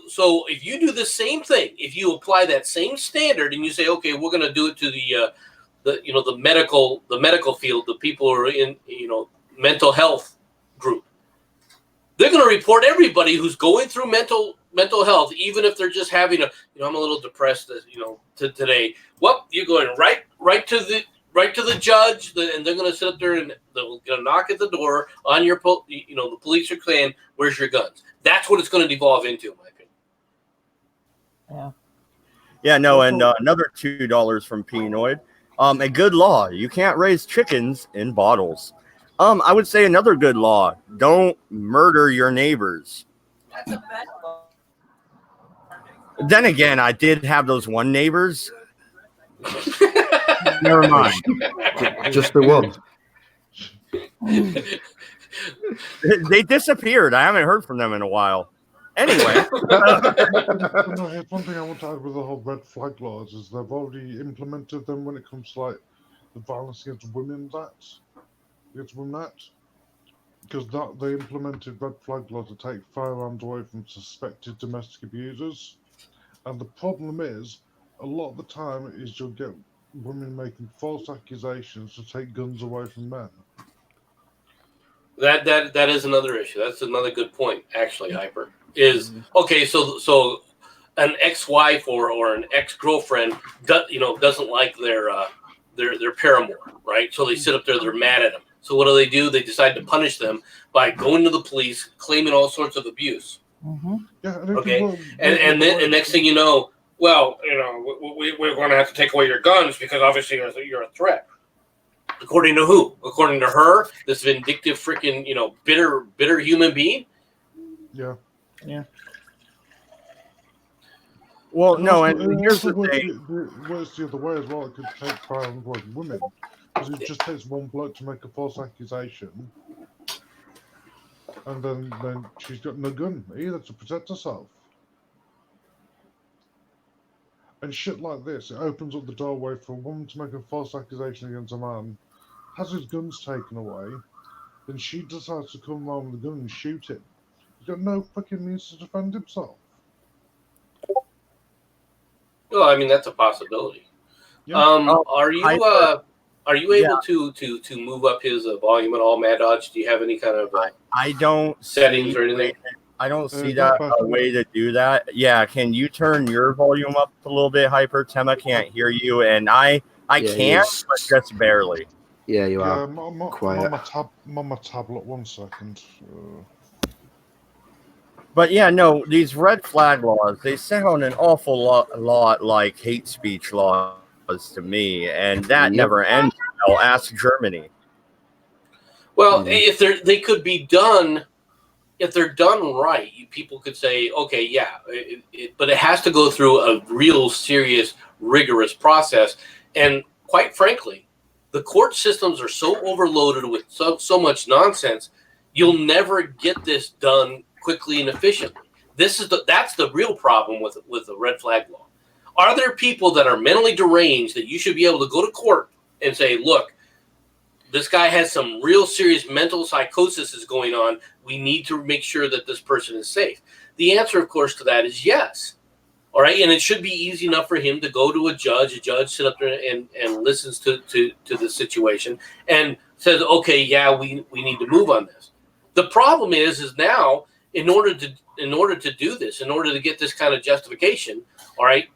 if you do the same thing, if you apply that same standard and you say, okay, we're going to do it to the medical field, the people who are in, mental health group, they're going to report everybody who's going through mental health, even if they're just having I'm a little depressed, today. Well, you're going right to the judge, and they're going to sit up there and they're going to knock at the door on your, the police are saying, "Where's your guns?" That's what it's going to devolve into, in my opinion. Yeah. Yeah, no, and another $2 from Penoid. A good law: you can't raise chickens in bottles. I would say another good law: don't murder your neighbors. That's a bad law. Then again, I did have those one neighbors. Never mind. Just the one. They disappeared. I haven't heard from them in a while. Anyway. No, here's one thing I want to add with the whole red flag laws is they've already implemented them when it comes to the Violence Against Women Act. Because they implemented red flag laws to take firearms away from suspected domestic abusers. And the problem is, a lot of the time is you'll get women making false accusations to take guns away from men. That is another issue. That's another good point, actually, Hyper. Is okay, so an ex-wife or an ex-girlfriend doesn't like their paramour, right? So they sit up there, they're mad at them. So what do? They decide to punish them by going to the police, claiming all sorts of abuse. Mm-hmm. Yeah. Okay. And then next thing you know, we're going to have to take away your guns because obviously you're a threat. According to who? According to her, this vindictive freaking bitter human being. Yeah. Yeah. Well, no, and here's the thing. It works the other way as well. It could take firearms away from women. Because it just takes one bloke to make a false accusation. And then she's got no gun either to protect herself. And shit like this, it opens up the doorway for a woman to make a false accusation against a man, has his guns taken away, then she decides to come around with a gun and shoot him. He's got no fucking means to defend himself. Well, I mean, that's a possibility. Yeah. Are you able to move up his volume at all, Mad Dodge? Do you have any kind of I don't settings or anything? I don't see that a way to do that. Yeah, can you turn your volume up a little bit, Hyper? Tema can't hear you, and I can, but just barely. Yeah, you are quiet. I'm on my tablet. 1 second. But yeah, no, these red flag laws, they sound an awful lot like hate speech laws to me, and that never ends. I'll ask Germany. Well, if they could be done, if they're done right, people could say, okay, yeah, but it has to go through a real serious rigorous process. And quite frankly, the court systems are so overloaded with so much nonsense, you'll never get this done quickly and efficiently. That's the real problem with the red flag law. Are there people that are mentally deranged that you should be able to go to court and say, look, this guy has some real serious mental psychosis is going on. We need to make sure that this person is safe. The answer, of course, to that is yes. All right. And it should be easy enough for him to go to a judge sit up there and listens to the situation and says, okay, yeah, we need to move on this. The problem is now, in order to do this, in order to get this kind of justification, all right,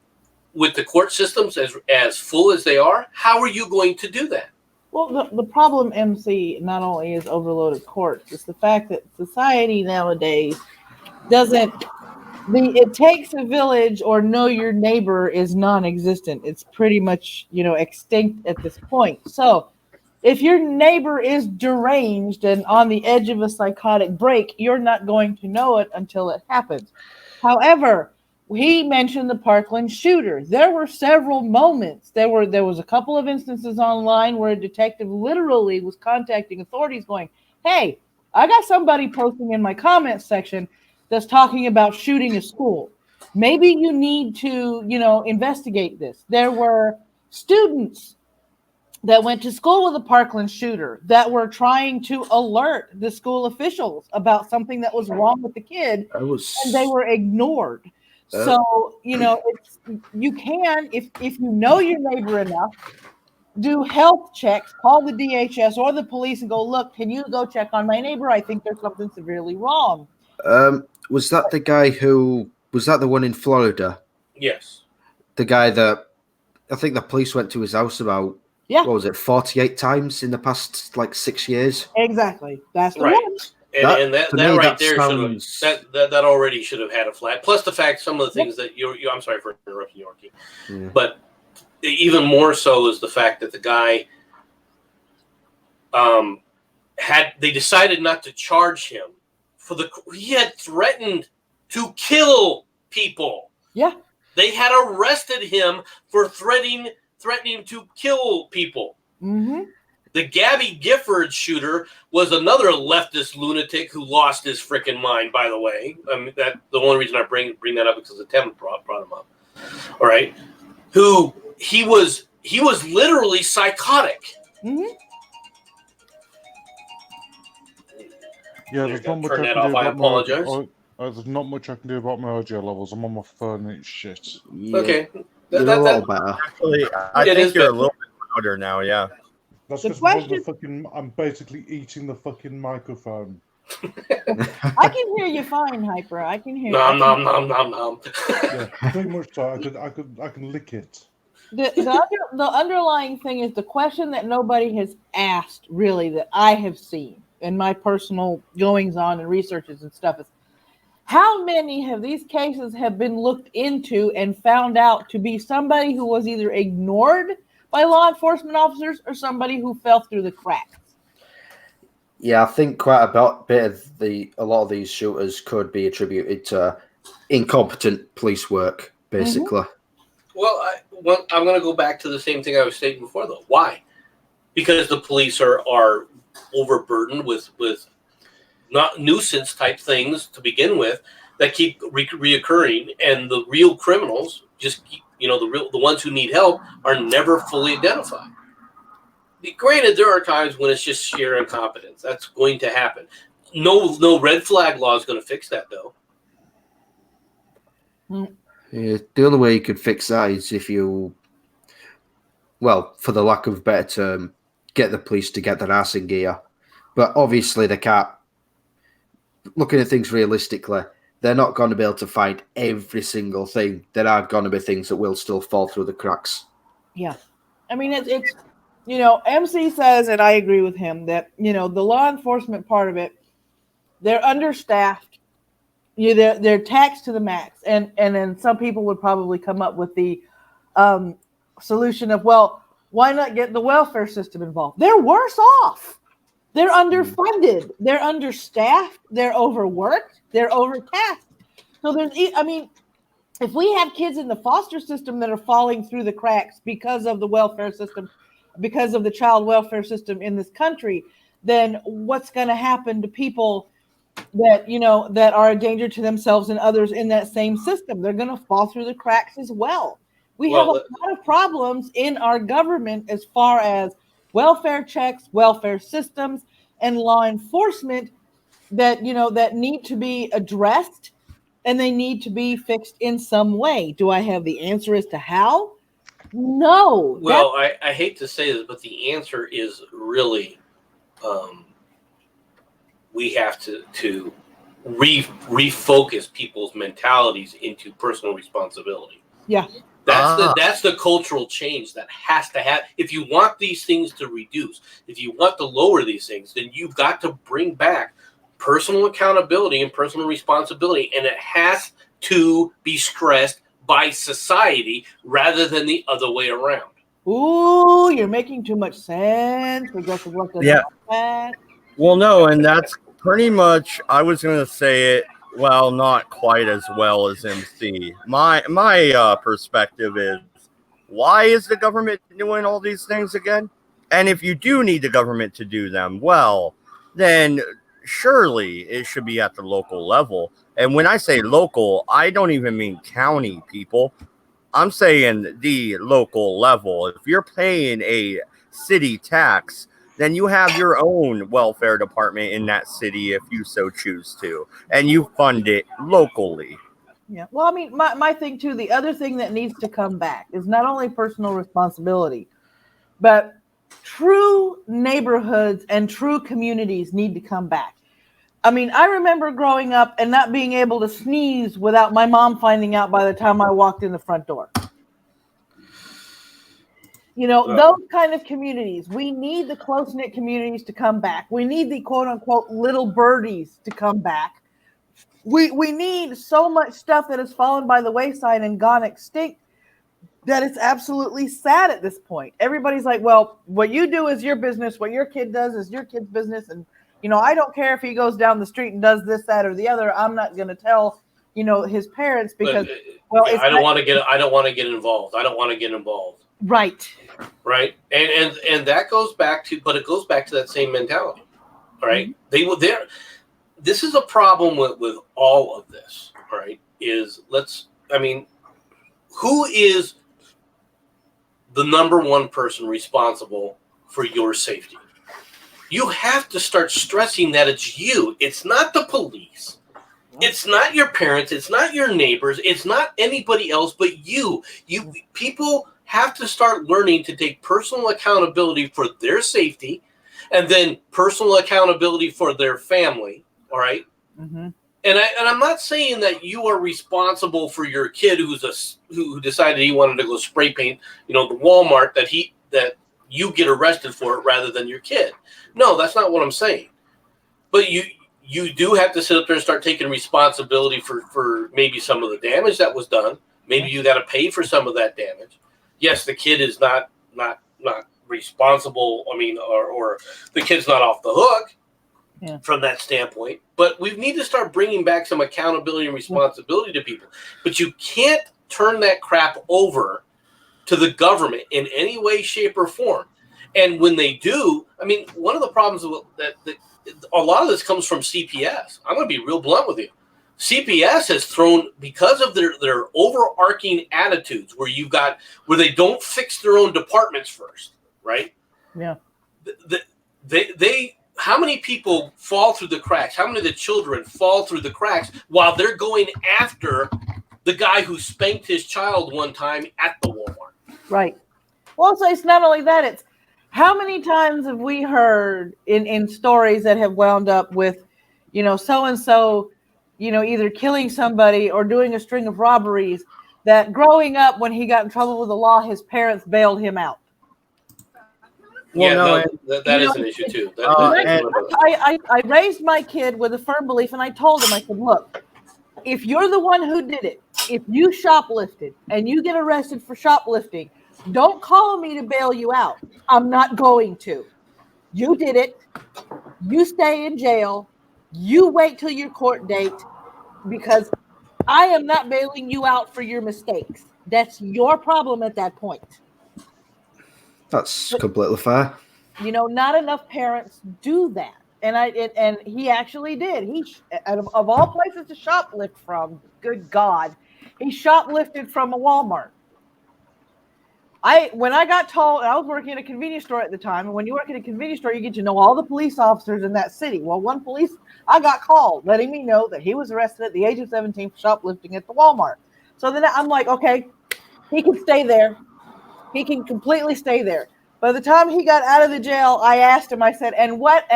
with the court systems as full as they are, how are you going to do that? Well, the problem, MC, not only is overloaded courts, it's the fact that society nowadays it takes a village or know your neighbor is non-existent. It's pretty much, extinct at this point. So if your neighbor is deranged and on the edge of a psychotic break, you're not going to know it until it happens. However, he mentioned the Parkland shooter. There were several moments. There was a couple of instances online where a detective literally was contacting authorities going, hey, I got somebody posting in my comments section that's talking about shooting a school. Maybe you need to, investigate this. There were students that went to school with a Parkland shooter that were trying to alert the school officials about something that was wrong with the kid, and they were ignored. So, you can, if you know your neighbor enough, do health checks, call the DHS or the police and go, look, can you go check on my neighbor? I think there's something severely wrong. Was that the one in Florida? Yes. The guy that I think the police went to his house about, what was it, 48 times in the past 6 years? Exactly. That's the right. one. And that right there that already should have had a flag. Plus the fact some of the things that I'm sorry for interrupting, Yorkie, but even more so is the fact that the guy they decided not to charge him he had threatened to kill people. Yeah. They had arrested him for threatening to kill people. Mm-hmm. The Gabby Gifford shooter was another leftist lunatic who lost his freaking mind, by the way. I mean, the only reason I bring that up is because the Tim brought him up. All right. Who he was literally psychotic. Mm-hmm. Yeah, there's not much turn I that can off. do I about apologize. there's not much I can do about my OGL levels. I'm on my phone and it's shit. Yeah, Okay. you're a little better. Actually, I think you're a little bit louder now. Yeah. That's The because I'm basically eating the fucking microphone. I can hear you fine, Hyper. I can hear Nom you. nom nom nom nom. Yeah, pretty much so. I can lick it. The underlying thing is the question that nobody has asked, really, that I have seen in my personal goings on and researches and stuff, is how many of these cases have been looked into and found out to be somebody who was either ignored by law enforcement officers or somebody who fell through the cracks? Yeah, I think quite a bit of a lot of these shooters could be attributed to incompetent police work, basically. Mm-hmm. Well, I'm going to go back to the same thing I was stating before, though. Why? Because the police are overburdened with not nuisance type things to begin with that keep reoccurring, and the real criminals just keep, the ones who need help are never fully identified. Granted, there are times when it's just sheer incompetence. That's going to happen. No red flag law is going to fix that, though. Yeah, the only way you could fix that is if you, for the lack of a better term, get the police to get their ass in gear. But obviously they can't. Looking at things realistically, they're not going to be able to find every single thing. There are going to be things that will still fall through the cracks. Yeah. I mean, it's MC says, and I agree with him, that, the law enforcement part of it, they're understaffed. They're taxed to the max. And then some people would probably come up with the solution of, why not get the welfare system involved? They're worse off. They're underfunded. They're understaffed. They're overworked. They're overtasked. So if we have kids in the foster system that are falling through the cracks because of the welfare system, because of the child welfare system in this country, then what's going to happen to people that, you know, that are a danger to themselves and others in that same system? They're going to fall through the cracks as well. We have a lot of problems in our government as far as welfare checks, welfare systems, and law enforcement that, you know, that need to be addressed, and they need to be fixed in some way. Do I have the answer as to how? No. Well, I hate to say this, but the answer is really we have to refocus people's mentalities into personal responsibility. Yeah. That's the cultural change that has to happen. If you want these things to reduce, if you want to lower these things, then you've got to bring back personal accountability and personal responsibility, and it has to be stressed by society rather than the other way around. Ooh, you're making too much sense. Yeah. Well, no, and that's pretty much, I was going to say it, well, not quite as well as MC. My perspective is, why is the government doing all these things again? And if you do need the government to do them, well, then surely it should be at the local level. And when I say local, I don't even mean county, people. I'm saying the local level. If you're paying a city tax, then you have your own welfare department in that city if you so choose to, and you fund it locally. Yeah. Well, I mean, my thing too, the other thing that needs to come back is not only personal responsibility, but true neighborhoods and true communities need to come back. I mean, I remember growing up and not being able to sneeze without my mom finding out by the time I walked in the front door. You know, those kind of communities. We need the close-knit communities to come back. We need the quote-unquote little birdies to come back. We need so much stuff that has fallen by the wayside and gone extinct that it's absolutely sad at this point. Everybody's like, well, what you do is your business. What your kid does is your kid's business. And, you know, I don't care if he goes down the street and does this, that, or the other. I'm not going to tell, you know, his parents because, I don't want to get involved. I don't want to get involved. Right. Right. And that goes back to, but it goes back to that same mentality. Right. Mm-hmm. This is a problem with all of this. Right. Who is the number one person responsible for your safety? You have to start stressing that it's you. It's not the police. It's not your parents. It's not your neighbors. It's not anybody else but you. People have to start learning to take personal accountability for their safety, and then personal accountability for their family. All right. Mm-hmm. And I'm not saying that you are responsible for your kid who decided he wanted to go spray paint, you know, the Walmart that you get arrested for it rather than your kid. No, that's not what I'm saying. But you do have to sit up there and start taking responsibility for maybe some of the damage that was done. Maybe you got to pay for some of that damage. Yes, the kid is not responsible. I mean, or the kid's not off the hook from that standpoint. But we need to start bringing back some accountability and responsibility to people. But you can't turn that crap over to the government in any way, shape, or form. And when they do, I mean, one of the problems that a lot of this comes from CPS. I'm going to be real blunt with you. CPS has thrown, because of their overarching attitudes where they don't fix their own departments first, right? Yeah. They how many people fall through the cracks? How many of the children fall through the cracks while they're going after the guy who spanked his child one time at the Walmart? Right. Well, so it's not only that, it's how many times have we heard in stories that have wound up with, you know, so-and-so, you know, either killing somebody or doing a string of robberies, that growing up when he got in trouble with the law, his parents bailed him out. Well, that is an issue too. I raised my kid with a firm belief, and I told him, I said, look, if you're the one who did it, if you shoplifted and you get arrested for shoplifting, don't call me to bail you out. I'm not going to. You did it. You stay in jail. You wait till your court date, because I am not bailing you out for your mistakes. That's your problem at that point. That's completely fair. You know, not enough parents do that. And he actually did. Of all places to shoplift from, good God, he shoplifted from a Walmart. When I got told, I was working at a convenience store at the time, and when you work at a convenience store, you get to know all the police officers in that city. Well, I got called letting me know that he was arrested at the age of 17 for shoplifting at the Walmart. So then I'm like, okay, he can stay there. He can completely stay there. By the time he got out of the jail, I asked him, I said, and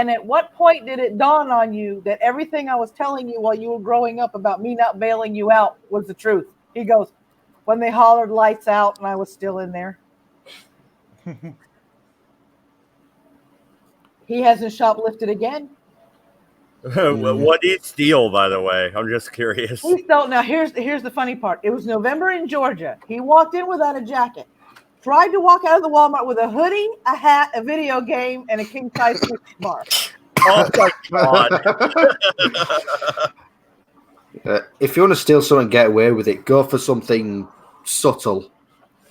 at what point did it dawn on you that everything I was telling you while you were growing up about me not bailing you out was the truth? He goes, when they hollered lights out and I was still in there. He hasn't shoplifted again. What did he steal, by the way? I'm just curious. He stole. Now here's the funny part. It was November in Georgia. He walked in without a jacket. Tried to walk out of the Walmart with a hoodie, a hat, a video game, and a king size bar. Oh my God. If you want to steal something and get away with it, go for something subtle.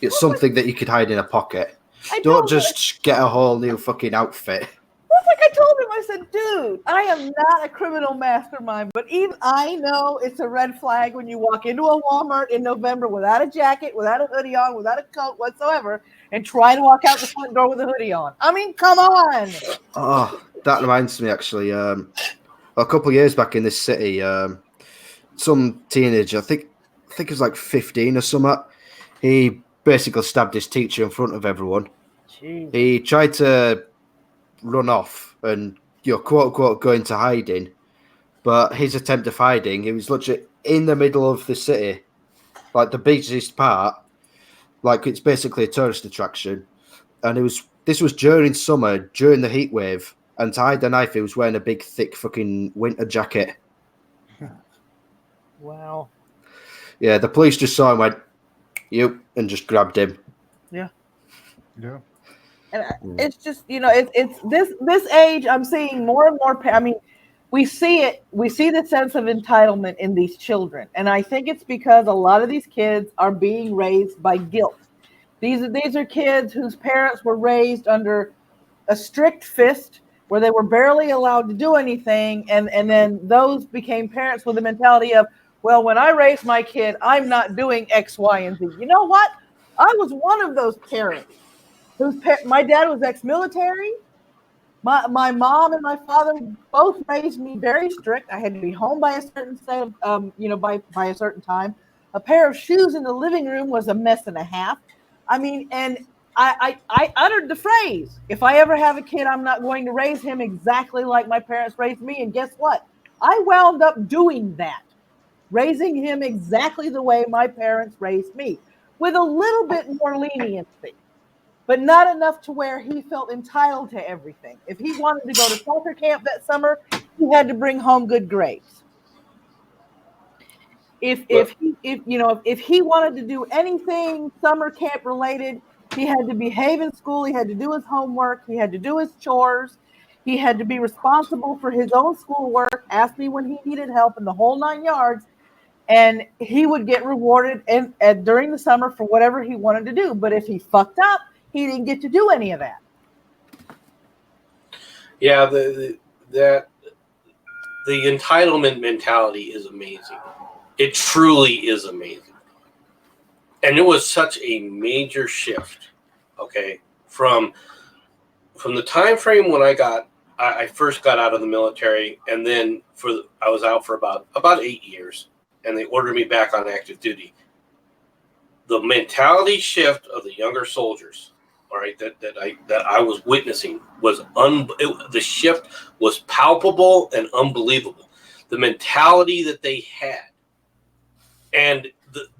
It's something that you could hide in a pocket. Don't just get a whole new fucking outfit. Well, like I told him, I said, dude, I am not a criminal mastermind, but even I know it's a red flag when you walk into a Walmart in November without a jacket, without a hoodie on, without a coat whatsoever, and try to walk out the front door with a hoodie on. I mean, come on. Oh, that reminds me, actually. A couple of years back in this city, some teenager, I think it was like 15 or something, he basically stabbed his teacher in front of everyone. Jeez. He tried to run off and, quote unquote, go into hiding. But his attempt of hiding, he was literally in the middle of the city, like the busiest part. Like, it's basically a tourist attraction. And this was during summer, during the heat wave. And to hide the knife, he was wearing a big, thick fucking winter jacket. Wow. Yeah, the police just saw him, went, "You," and just grabbed him. Yeah. Yeah. And it's just, it's this age, I'm seeing more and more. I mean, we see the sense of entitlement in these children. And I think it's because a lot of these kids are being raised by guilt. These are kids whose parents were raised under a strict fist where they were barely allowed to do anything. And then those became parents with the mentality of, well, when I raise my kid, I'm not doing X, Y, and Z. You know what? I was one of those parents my dad was ex-military. My mom and my father both raised me very strict. I had to be home by a certain set of, by a certain time. A pair of shoes in the living room was a mess and a half. I mean, and I uttered the phrase, if I ever have a kid, I'm not going to raise him exactly like my parents raised me. And guess what? I wound up doing that, raising him exactly the way my parents raised me, with a little bit more leniency, but not enough to where he felt entitled to everything. If he wanted to go to soccer camp that summer, he had to bring home good grades. If he wanted to do anything summer camp related, he had to behave in school. He had to do his homework. He had to do his chores. He had to be responsible for his own schoolwork, ask me when he needed help, in the whole 9 yards. And he would get rewarded and during the summer for whatever he wanted to do. But if he fucked up, he didn't get to do any of that. Yeah, the entitlement mentality is amazing. It truly is amazing. And it was such a major shift, okay, from the time frame when I first got out of the military, and then I was out for about 8 years, and they ordered me back on active duty. The mentality shift of the younger soldiers, all right, that I was witnessing was the shift was palpable and unbelievable. The mentality that they had, and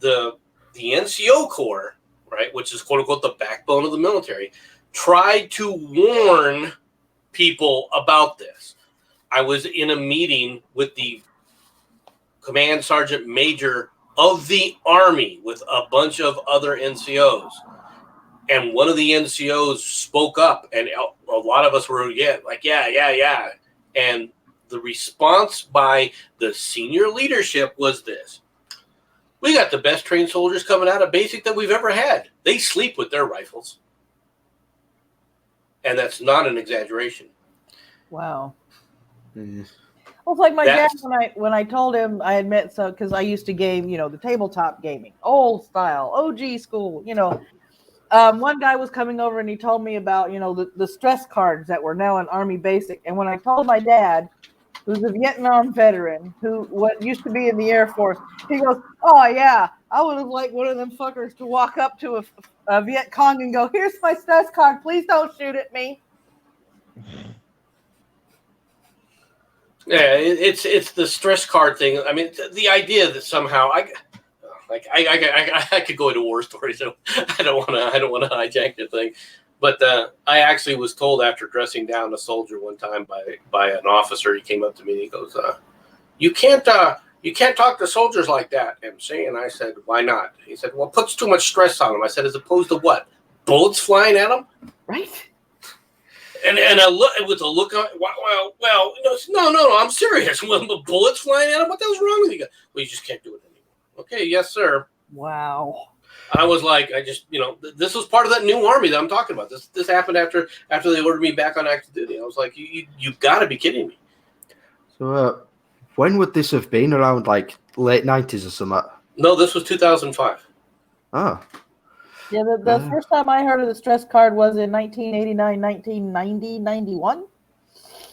the NCO Corps, right, which is quote unquote the backbone of the military, tried to warn people about this. I was in a meeting with the Command Sergeant Major of the Army with a bunch of other NCOs. And one of the NCOs spoke up, and a lot of us were, yeah. And the response by the senior leadership was this: We got the best trained soldiers coming out of basic that we've ever had. They sleep with their rifles. And that's not an exaggeration. Wow. Mm. Well, it's like my dad That's- when I told him I had met some, because I used to game, the tabletop gaming, old style, OG school. One guy was coming over and he told me about the stress cards that were now in Army Basic. And when I told my dad, who's a Vietnam veteran, what used to be in the Air Force, he goes, "Oh yeah, I would have liked one of them fuckers to walk up to a Viet Cong and go, 'Here's my stress card. Please don't shoot at me.'" Yeah, it's the stress card thing. I mean, the idea that somehow I could go into war stories. So I don't want to hijack the thing. But I actually was told after dressing down a soldier one time by an officer. He came up to me and he goes, "You can't talk to soldiers like that, MC." And I said, "Why not?" He said, "Well, it puts too much stress on them." I said, "As opposed to what? Bullets flying at them?" Right? And I look with a look on. Well, no, I'm serious. When the bullets flying at him, what the hell's wrong with you? Well, you just can't do it anymore. Okay, yes, sir. Wow. I was like, this was part of that new army that I'm talking about. This happened after they ordered me back on active duty. I was like, you got to be kidding me. So, when would this have been? Around like late 90s or something? No, this was 2005. Ah, Yeah, the first time I heard of the stress card was in 1989, 1990, 91.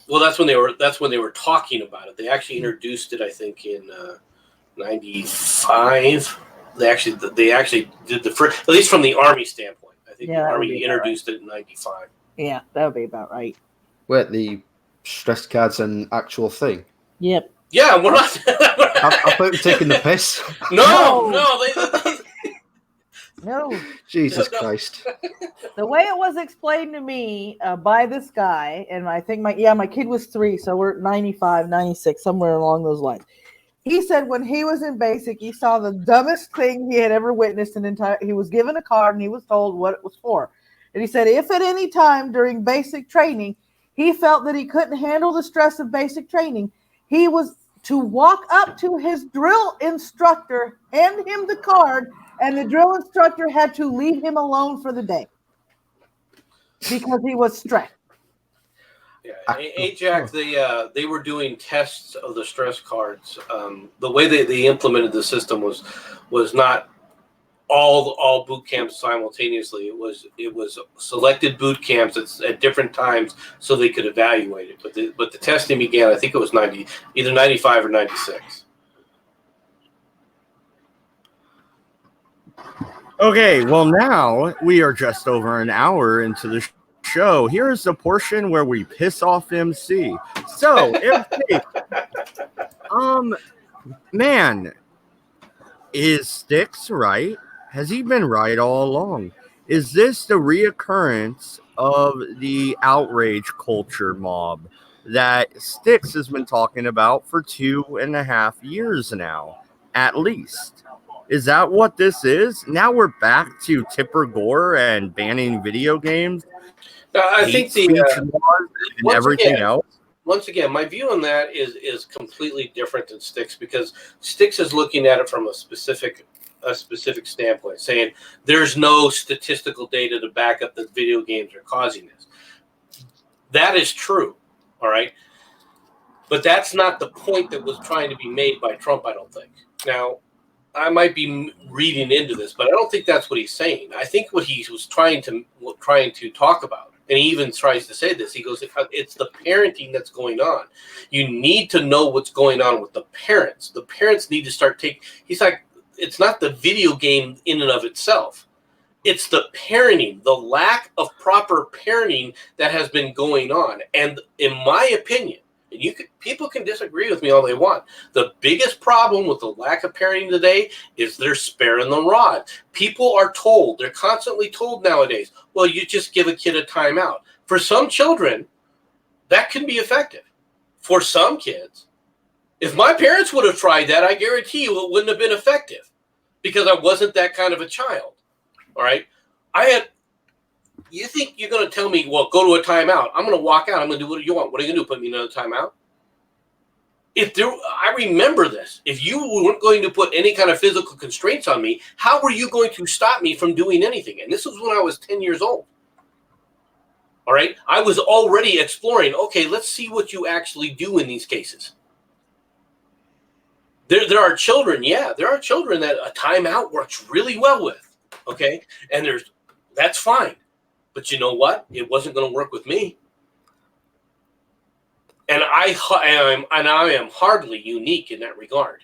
Well, that's when they were talking about it. They actually introduced it, I think, in 95. They actually did the first, at least from the Army standpoint. I think the Army introduced it in 95. Yeah, that would be about right. wait, the stress card's an actual thing? Yep. Yeah, we're not. I thought you were taking the piss. No. No. Jesus Christ. The way it was explained to me by this guy, and I think my kid was 3, so we're 95, 96, somewhere along those lines. He said when he was in basic, he saw the dumbest thing he had ever witnessed. He was given a card and he was told what it was for. And he said if at any time during basic training he felt that he couldn't handle the stress of basic training, he was to walk up to his drill instructor, hand him the card, and the drill instructor had to leave him alone for the day because he was stressed. Yeah, Ajax, they were doing tests of the stress cards. The way they implemented the system was not all boot camps simultaneously. It was selected boot camps at different times so they could evaluate it. But the testing began, I think it was either 95 or 96. Okay, well, now we are just over an hour into the show. Here's the portion where we piss off MC. So, MC, man, is Styx right? Has he been right all along? Is this the reoccurrence of the outrage culture mob that Styx has been talking about for 2.5 years now, at least? Is that what this is? Now we're back to Tipper Gore and banning video games. I think and everything else. Once again, my view on that is completely different than Styx, because Styx is looking at it from a specific standpoint, saying there's no statistical data to back up that video games are causing this. That is true, all right, but that's not the point that was trying to be made by Trump, I don't think. Now, I might be reading into this, but I don't think that's what he's saying. I think what he was trying to talk about, and he even tries to say this, he goes, it's the parenting that's going on. You need to know what's going on with the parents. The parents need to start he's like, it's not the video game in and of itself. It's the parenting, the lack of proper parenting that has been going on. And in my opinion, and people can disagree with me all they want, the biggest problem with the lack of parenting today is they're sparing the rod. People are told, they're constantly told nowadays, well, you just give a kid a timeout. For some children, that can be effective. For some kids, if my parents would have tried that, I guarantee you it wouldn't have been effective, because I wasn't that kind of a child. All right? You think you're going to tell me, well, go to a timeout. I'm going to walk out. I'm going to do what you want. What are you going to do? Put me in another timeout? I remember this. If you weren't going to put any kind of physical constraints on me, how were you going to stop me from doing anything? And this was when I was 10 years old. All right. I was already exploring. Okay, let's see what you actually do in these cases. There are children. Yeah, there are children that a timeout works really well with. Okay. And that's fine. But you know what? It wasn't going to work with me. And I am hardly unique in that regard.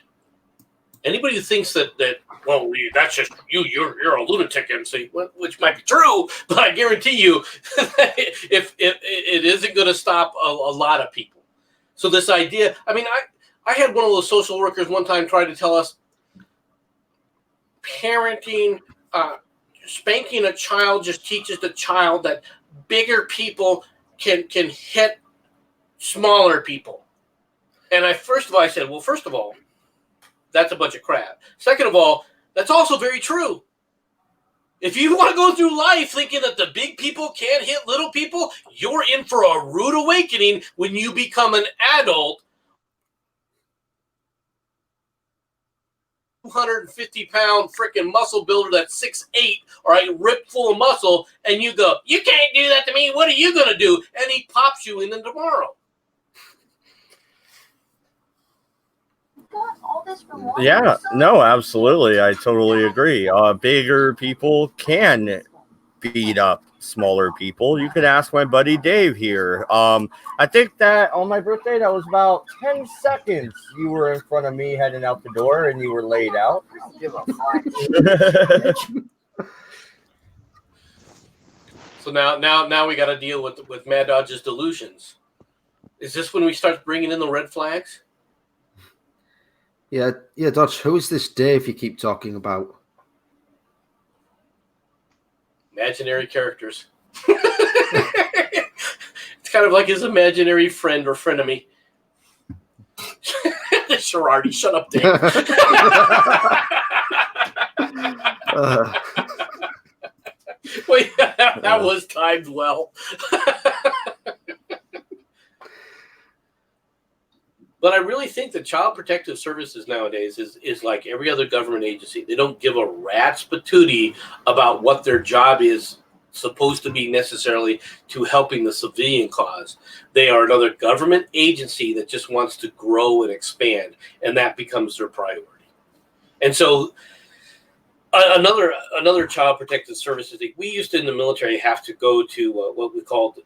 Anybody who thinks that well, that's just you're a lunatic, and say, well, which might be true, but I guarantee you, if it isn't going to stop a lot of people. So this idea, I mean, I had one of those social workers one time try to tell us parenting, spanking a child just teaches the child that bigger people can hit smaller people. And first of all, that's a bunch of crap. Second of all, that's also very true. If you want to go through life thinking that the big people can't hit little people, you're in for a rude awakening when you become an adult. 250-pound freaking muscle builder that's 6'8", all right, ripped full of muscle, and you go, you can't do that to me. What are you going to do? And he pops you in the tomorrow. Yeah, no, absolutely. I totally agree. Bigger people can beat up smaller people. You could ask my buddy Dave here. I think that on my birthday, that was about 10 seconds. You were in front of me heading out the door and you were laid out. I don't give a fuck. So now we got to deal with Mad Dodge's delusions. Is this when we start bringing in the red flags? Yeah, Dodge, who is this Dave you keep talking about? Imaginary characters. It's kind of like his imaginary friend or frenemy. Sherardi, shut up, Dave. Wait, that was timed well. But I really think that Child Protective Services nowadays is like every other government agency. They don't give a rat's patootie about what their job is supposed to be necessarily to helping the civilian cause. They are another government agency that just wants to grow and expand, and that becomes their priority. And so another Child Protective Services thing, we used to in the military have to go to what we called,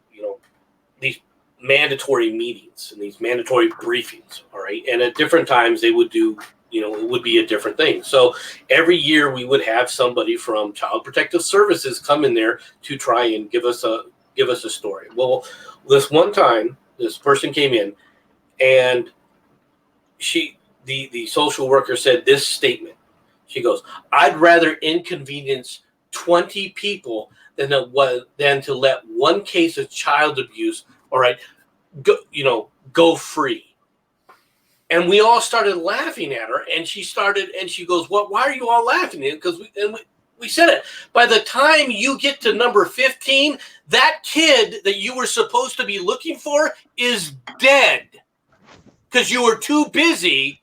these mandatory meetings and these mandatory briefings, all right? And at different times they would do, it would be a different thing. So every year we would have somebody from Child Protective Services come in there to try and give us a story. Well, this one time, this person came in and the social worker said this statement. She goes, I'd rather inconvenience 20 people than to let one case of child abuse, all right, go free. And we all started laughing at her, and she goes, "What? Why are you all laughing?" Because we said it. By the time you get to number 15, that kid that you were supposed to be looking for is dead because you were too busy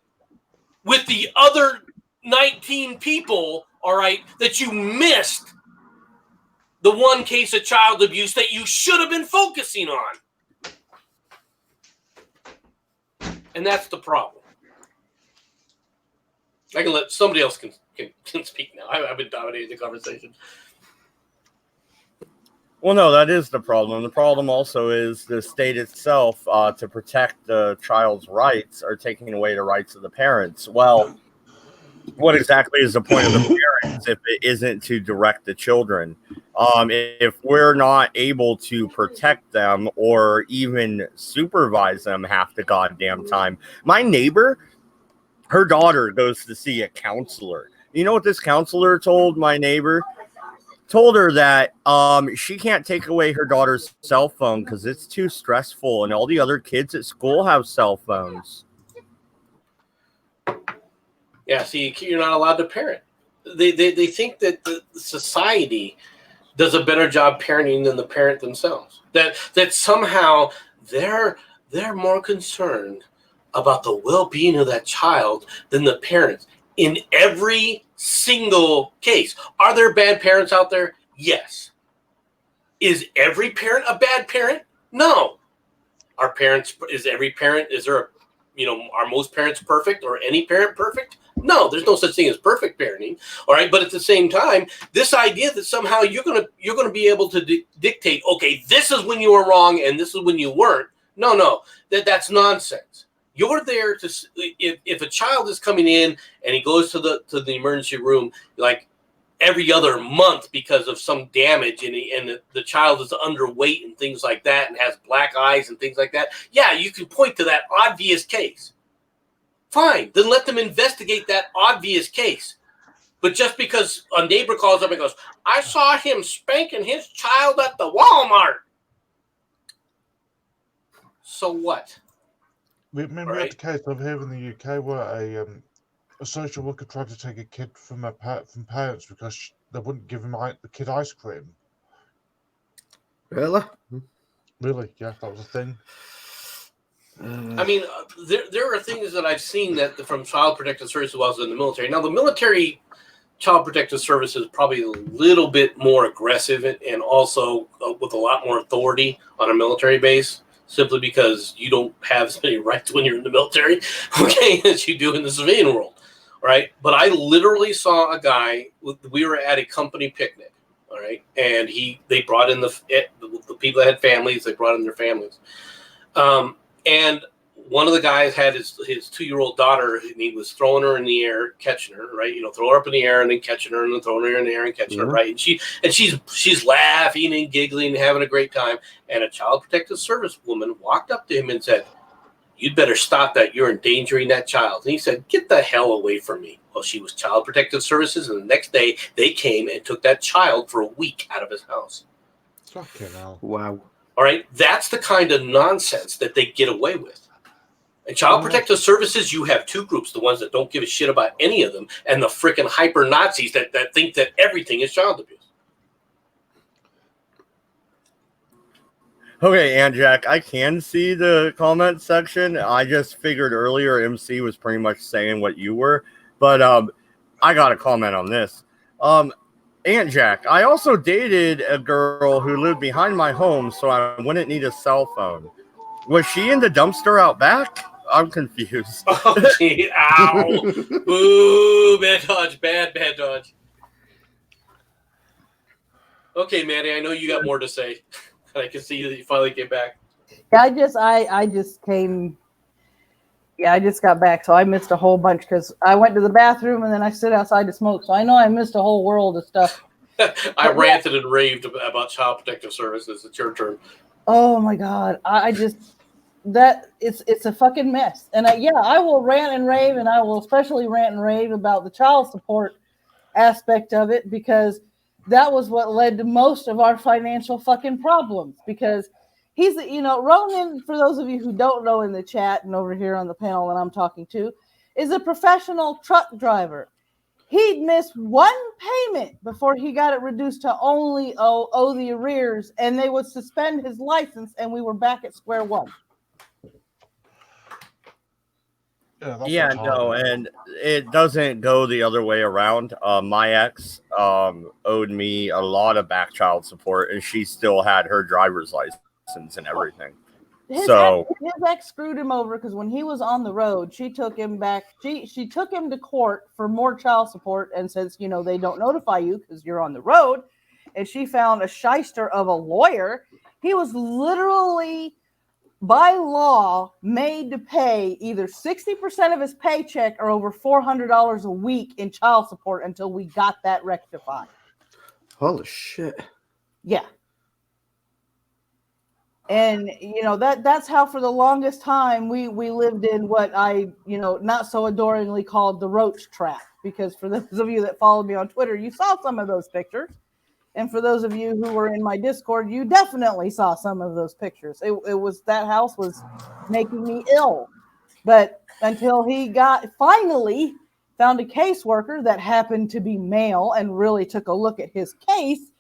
with the other 19 people, all right, that you missed the one case of child abuse that you should have been focusing on. And that's the problem. I can let somebody else can speak now. I've been dominating the conversation. Well, no, that is the problem. The problem also is the state itself, to protect the child's rights, are taking away the rights of the parents. Well, what exactly is the point of the parents if it isn't to direct the children? If we're not able to protect them or even supervise them half the goddamn time. My neighbor, her daughter goes to see a counselor. You know what this counselor told my neighbor? Told her that she can't take away her daughter's cell phone because it's too stressful and all the other kids at school have cell phones. Yeah, see, you're not allowed to parent. They think that the society does a better job parenting than the parent themselves. That somehow they're more concerned about the well-being of that child than the parents in every single case. Are there bad parents out there? Yes. Is every parent a bad parent? No. Are most parents perfect, or any parent perfect? No, there's no such thing as perfect parenting. All right, but at the same time, this idea that somehow you're gonna be able to dictate, okay, this is when you were wrong and this is when you weren't. No, that's nonsense. You're there to if a child is coming in and he goes to the emergency room like every other month because of some damage, and the child is underweight and things like that and has black eyes and things like that. Yeah, you can point to that obvious case. Fine, then let them investigate that obvious case. But just because a neighbor calls up and goes, I saw him spanking his child at the Walmart. So what? We had the case over here in the UK where a social worker tried to take a kid from parents because they wouldn't give him the kid ice cream. Really? Really? Yeah, that was a thing. I mean, there are things that I've seen that from Child Protective Services while I was in the military. Now, the military Child Protective Services is probably a little bit more aggressive and also with a lot more authority on a military base, simply because you don't have as many rights when you're in the military, okay, as you do in the civilian world, right? But I literally saw a guy. We were at a company picnic, all right, and they brought in the people that had families. They brought in their families. And one of the guys had his 2-year-old daughter, and he was throwing her in the air, catching her, right? Throw her up in the air and then catching her, and then throwing her in the air and catching her, right? And she's laughing and giggling and having a great time. And a Child Protective Service woman walked up to him and said, "You'd better stop that. You're endangering that child." And he said, "Get the hell away from me." Well, she was Child Protective Services, and the next day they came and took that child for a week out of his house. Fucking hell. Wow. All right, that's the kind of nonsense that they get away with. And Child Protective Services, you have two groups: the ones that don't give a shit about any of them, and the freaking hyper Nazis that think that everything is child abuse. Okay, and Jack, I can see the comment section. I just figured earlier MC was pretty much saying what you were, but I got a comment on this. Aunt Jack, I also dated a girl who lived behind my home, so I wouldn't need a cell phone. Was she in the dumpster out back? I'm confused. Oh, gee, ow. Boo, bad dodge. Okay, Manny, I know you got more to say. I can see that you finally came back. I just got back, so I missed a whole bunch because I went to the bathroom and then I sit outside to smoke. So I know I missed a whole world of stuff. I ranted and raved about Child Protective Services. It's your turn. Oh my God. It's a fucking mess. And I will rant and rave, and I will especially rant and rave about the child support aspect of it, because that was what led to most of our financial fucking problems. Because Ronan, for those of you who don't know in the chat and over here on the panel that I'm talking to, is a professional truck driver. He'd missed one payment before he got it reduced to only owe the arrears, and they would suspend his license, and we were back at square one. Yeah, no, and it doesn't go the other way around. My ex owed me a lot of back child support, and she still had her driver's license and everything. His ex screwed him over because when he was on the road, she took him back. She took him to court for more child support, and since they don't notify you because you're on the road, and she found a shyster of a lawyer. He was literally, by law, made to pay either 60% of his paycheck or over $400 a week in child support until we got that rectified. Holy shit. Yeah. And, that's how for the longest time we lived in what I, not so adoringly called the roach trap. Because for those of you that followed me on Twitter, you saw some of those pictures. And for those of you who were in my Discord, you definitely saw some of those pictures. That house was making me ill. But until he finally found a caseworker that happened to be male and really took a look at his case,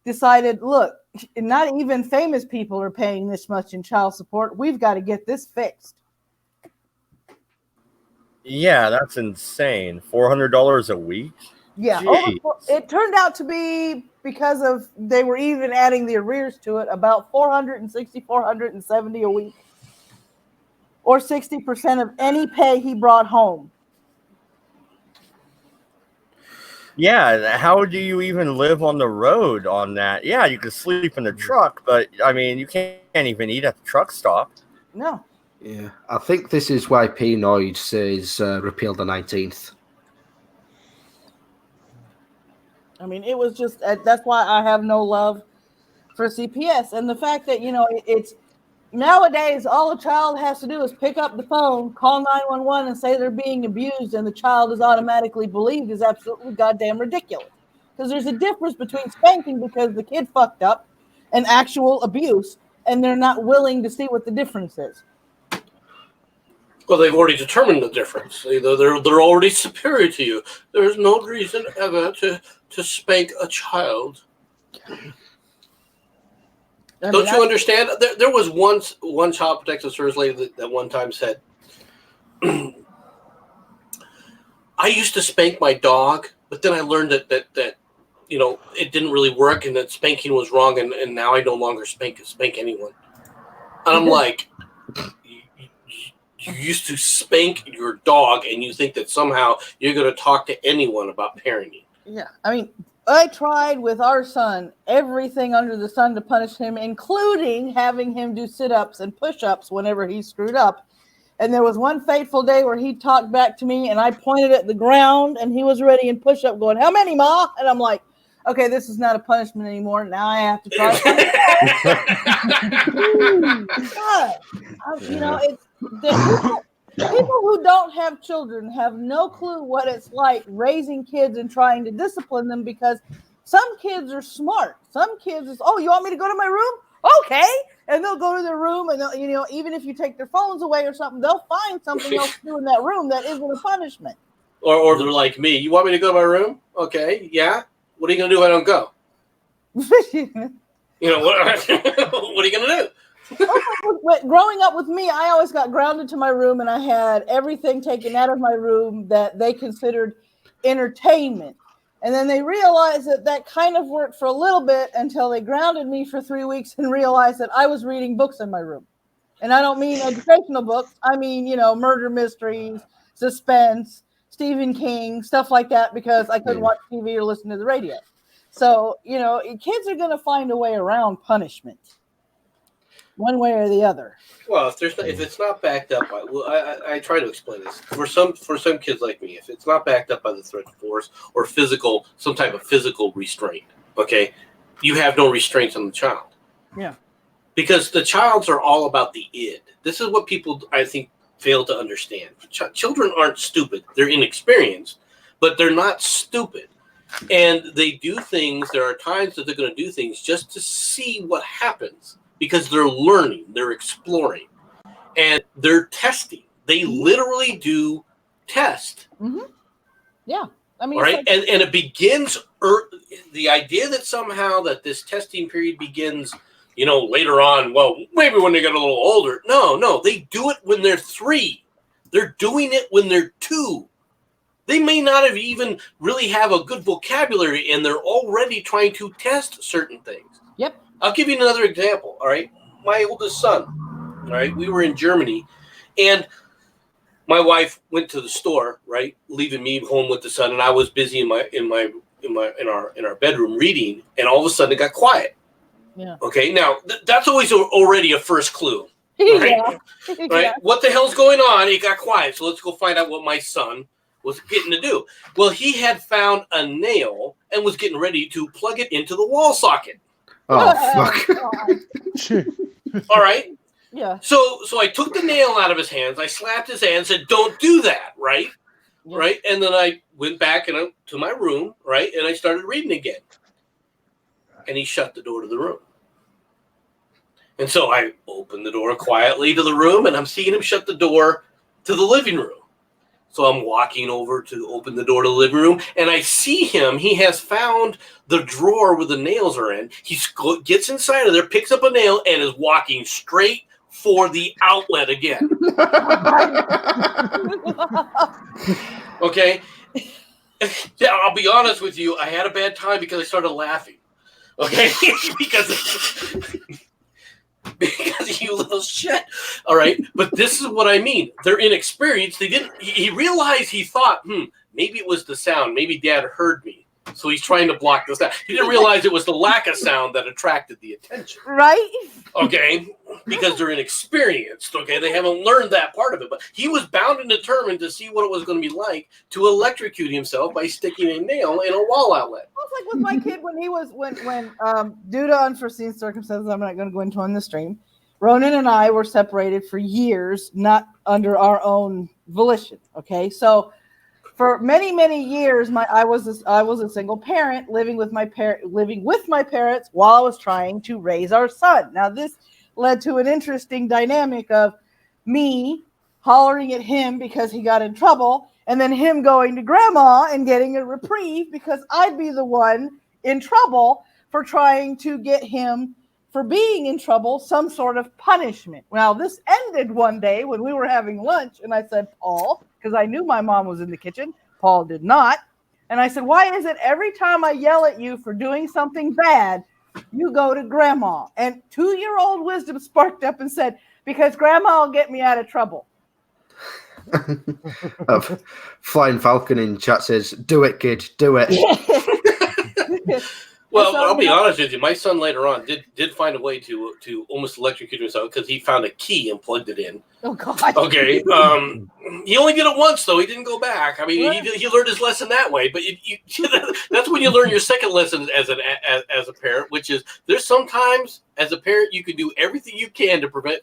decided, look, not even famous people are paying this much in child support. We've got to get this fixed. Yeah, that's insane. $400 a week. Yeah, Jeez. it turned out to be, because of they were even adding the arrears to it, about 460, 470 a week, or 60% of any pay he brought home. Yeah, how do you even live on the road on that? Yeah, you could sleep in the truck, but I mean, you can't even eat at the truck stop. No. Yeah, I think this is why Pnoid says repeal the 19th. I mean, it was just, that's why I have no love for CPS. And the fact that, it's nowadays all a child has to do is pick up the phone, call 911 and say they're being abused, and the child is automatically believed is absolutely goddamn ridiculous. Because there's a difference between spanking because the kid fucked up and actual abuse, and they're not willing to see what the difference is. Well, they've already determined the difference. They're already superior to you. There's no reason ever to spank a child. Don't you understand? There was one child protective service lady that one time said, I used to spank my dog, but then I learned that it didn't really work and that spanking was wrong, and now I no longer spank anyone. And I'm like, you used to spank your dog, and you think that somehow you're going to talk to anyone about parenting. Yeah, I mean, I tried with our son everything under the sun to punish him, including having him do sit-ups and push-ups whenever he screwed up. And there was one fateful day where he talked back to me, and I pointed at the ground, and he was ready in push-up going, "How many, Ma?" And I'm like, okay, this is not a punishment anymore. Now I have to try. It's people who don't have children have no clue what it's like raising kids and trying to discipline them, because some kids are smart. Some kids is, oh, you want me to go to my room? Okay. And they'll go to their room, and they'll, even if you take their phones away or something, they'll find something else to do in that room that isn't a punishment. Or they're like me. You want me to go to my room? Okay. Yeah. What are you going to do if I don't go? What are you going to do? Growing up with me, I always got grounded to my room, and I had everything taken out of my room that they considered entertainment. And then they realized that kind of worked for a little bit until they grounded me for 3 weeks and realized that I was reading books in my room. And I don't mean educational books. I mean, murder mysteries, suspense, Stephen King, stuff like that, because I couldn't watch TV or listen to the radio. So, kids are going to find a way around punishment, one way or the other. Well, if it's not backed up by, I try to explain this for some kids like me. If it's not backed up by the threat of force or some type of physical restraint, okay, you have no restraints on the child. Yeah, because the childs are all about the id. This is what people, I think, fail to understand. Children aren't stupid; they're inexperienced, but they're not stupid. And they do things. There are times that they're going to do things just to see what happens, because they're learning, they're exploring, and they're testing. They literally do test. Mm-hmm. Yeah. I mean, right. And it begins, the idea that somehow that this testing period begins, later on, well, maybe when they get a little older. No, they do it when they're 3. They're doing it when they're 2. They may not have even really have a good vocabulary, and they're already trying to test certain things. Yep. I'll give you another example. All right. My oldest son. All right. We were in Germany, and my wife went to the store, right, leaving me home with the son, and I was busy in our bedroom reading, and all of a sudden it got quiet. Yeah. Okay. Now that's always already a first clue. Right? Yeah. Right. Yeah. What the hell's going on? It got quiet. So let's go find out what my son was getting to do. Well, he had found a nail and was getting ready to plug it into the wall socket. Oh, fuck. All right. Yeah. So I took the nail out of his hands. I slapped his hand and said, "Don't do that." Right. Yeah. Right. And then I went back to my room. Right. And I started reading again. And he shut the door to the room. And so I opened the door quietly to the room, and I'm seeing him shut the door to the living room. So I'm walking over to open the door to the living room, and I see him. He has found the drawer where the nails are in. He gets inside of there, picks up a nail, and is walking straight for the outlet again. Okay? Yeah, I'll be honest with you. I had a bad time because I started laughing. Okay? because you little shit. All right? But this is what I mean. They're inexperienced. He realized, he thought, maybe it was the sound. Maybe Dad heard me. So he's trying to block the sound. He didn't realize it was the lack of sound that attracted the attention. Right? Okay? Because they're inexperienced. Okay? They haven't learned that part of it. But he was bound and determined to see what it was going to be like to electrocute himself by sticking a nail in a wall outlet. Well, it's like with my kid when he was when due to unforeseen circumstances, I'm not going to go into on the stream. Ronan and I were separated for years, not under our own volition. Okay, so for many years, I was a single parent living with my parents while I was trying to raise our son. Now this led to an interesting dynamic of me hollering at him because he got in trouble, and then him going to grandma and getting a reprieve because I'd be the one in trouble for trying to get him, for being in trouble, some sort of punishment. Well, this ended one day when we were having lunch, and I said, Paul, because I knew my mom was in the kitchen. Paul did not. And I said, why is it every time I yell at you for doing something bad, you go to grandma? And 2-year-old wisdom sparked up and said, because grandma will get me out of trouble. Flying Falcon in chat says, do it, kid, do it. Well, So, I'll be honest with you. My son later on did find a way to almost electrocute himself because he found a key and plugged it in. Oh, God. Okay. He only did it once, though. He didn't go back. I mean, he learned his lesson that way. But that's when you learn your second lesson as a parent, which is there's sometimes as a parent you can do everything you can to prevent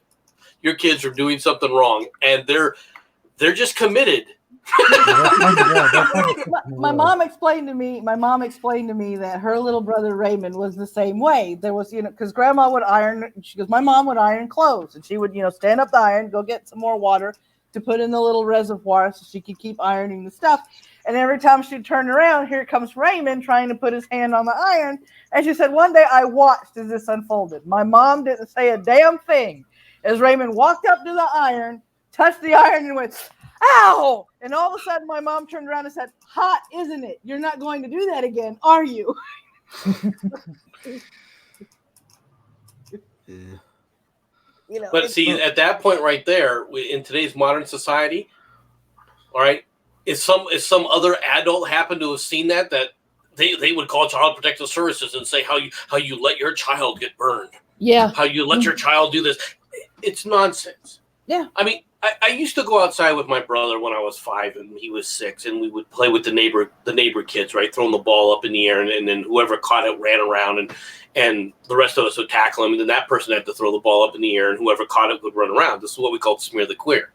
your kids from doing something wrong, and they're just committed. My mom explained to me that her little brother Raymond was the same way. There was, because grandma would iron, she goes, my mom would iron clothes, and she would, stand up the iron, go get some more water to put in the little reservoir so she could keep ironing the stuff. And every time she'd turn around, here comes Raymond trying to put his hand on the iron. And she said, one day I watched as this unfolded. My mom didn't say a damn thing as Raymond walked up to the iron, touched the iron, and went, ow! And all of a sudden, my mom turned around and said, hot, isn't it? You're not going to do that again, are you? Yeah. But see, at that point right there, in today's modern society, all right, if some other adult happened to have seen that they would call Child Protective Services and say how you let your child get burned. Yeah. How you let your child do this. It's nonsense. Yeah. I mean, I used to go outside with my brother when I was 5 and he was 6, and we would play with the neighbor kids, right? Throwing the ball up in the air, and then whoever caught it ran around, and the rest of us would tackle him, and then that person had to throw the ball up in the air, and whoever caught it would run around. This is what we called smear the queer.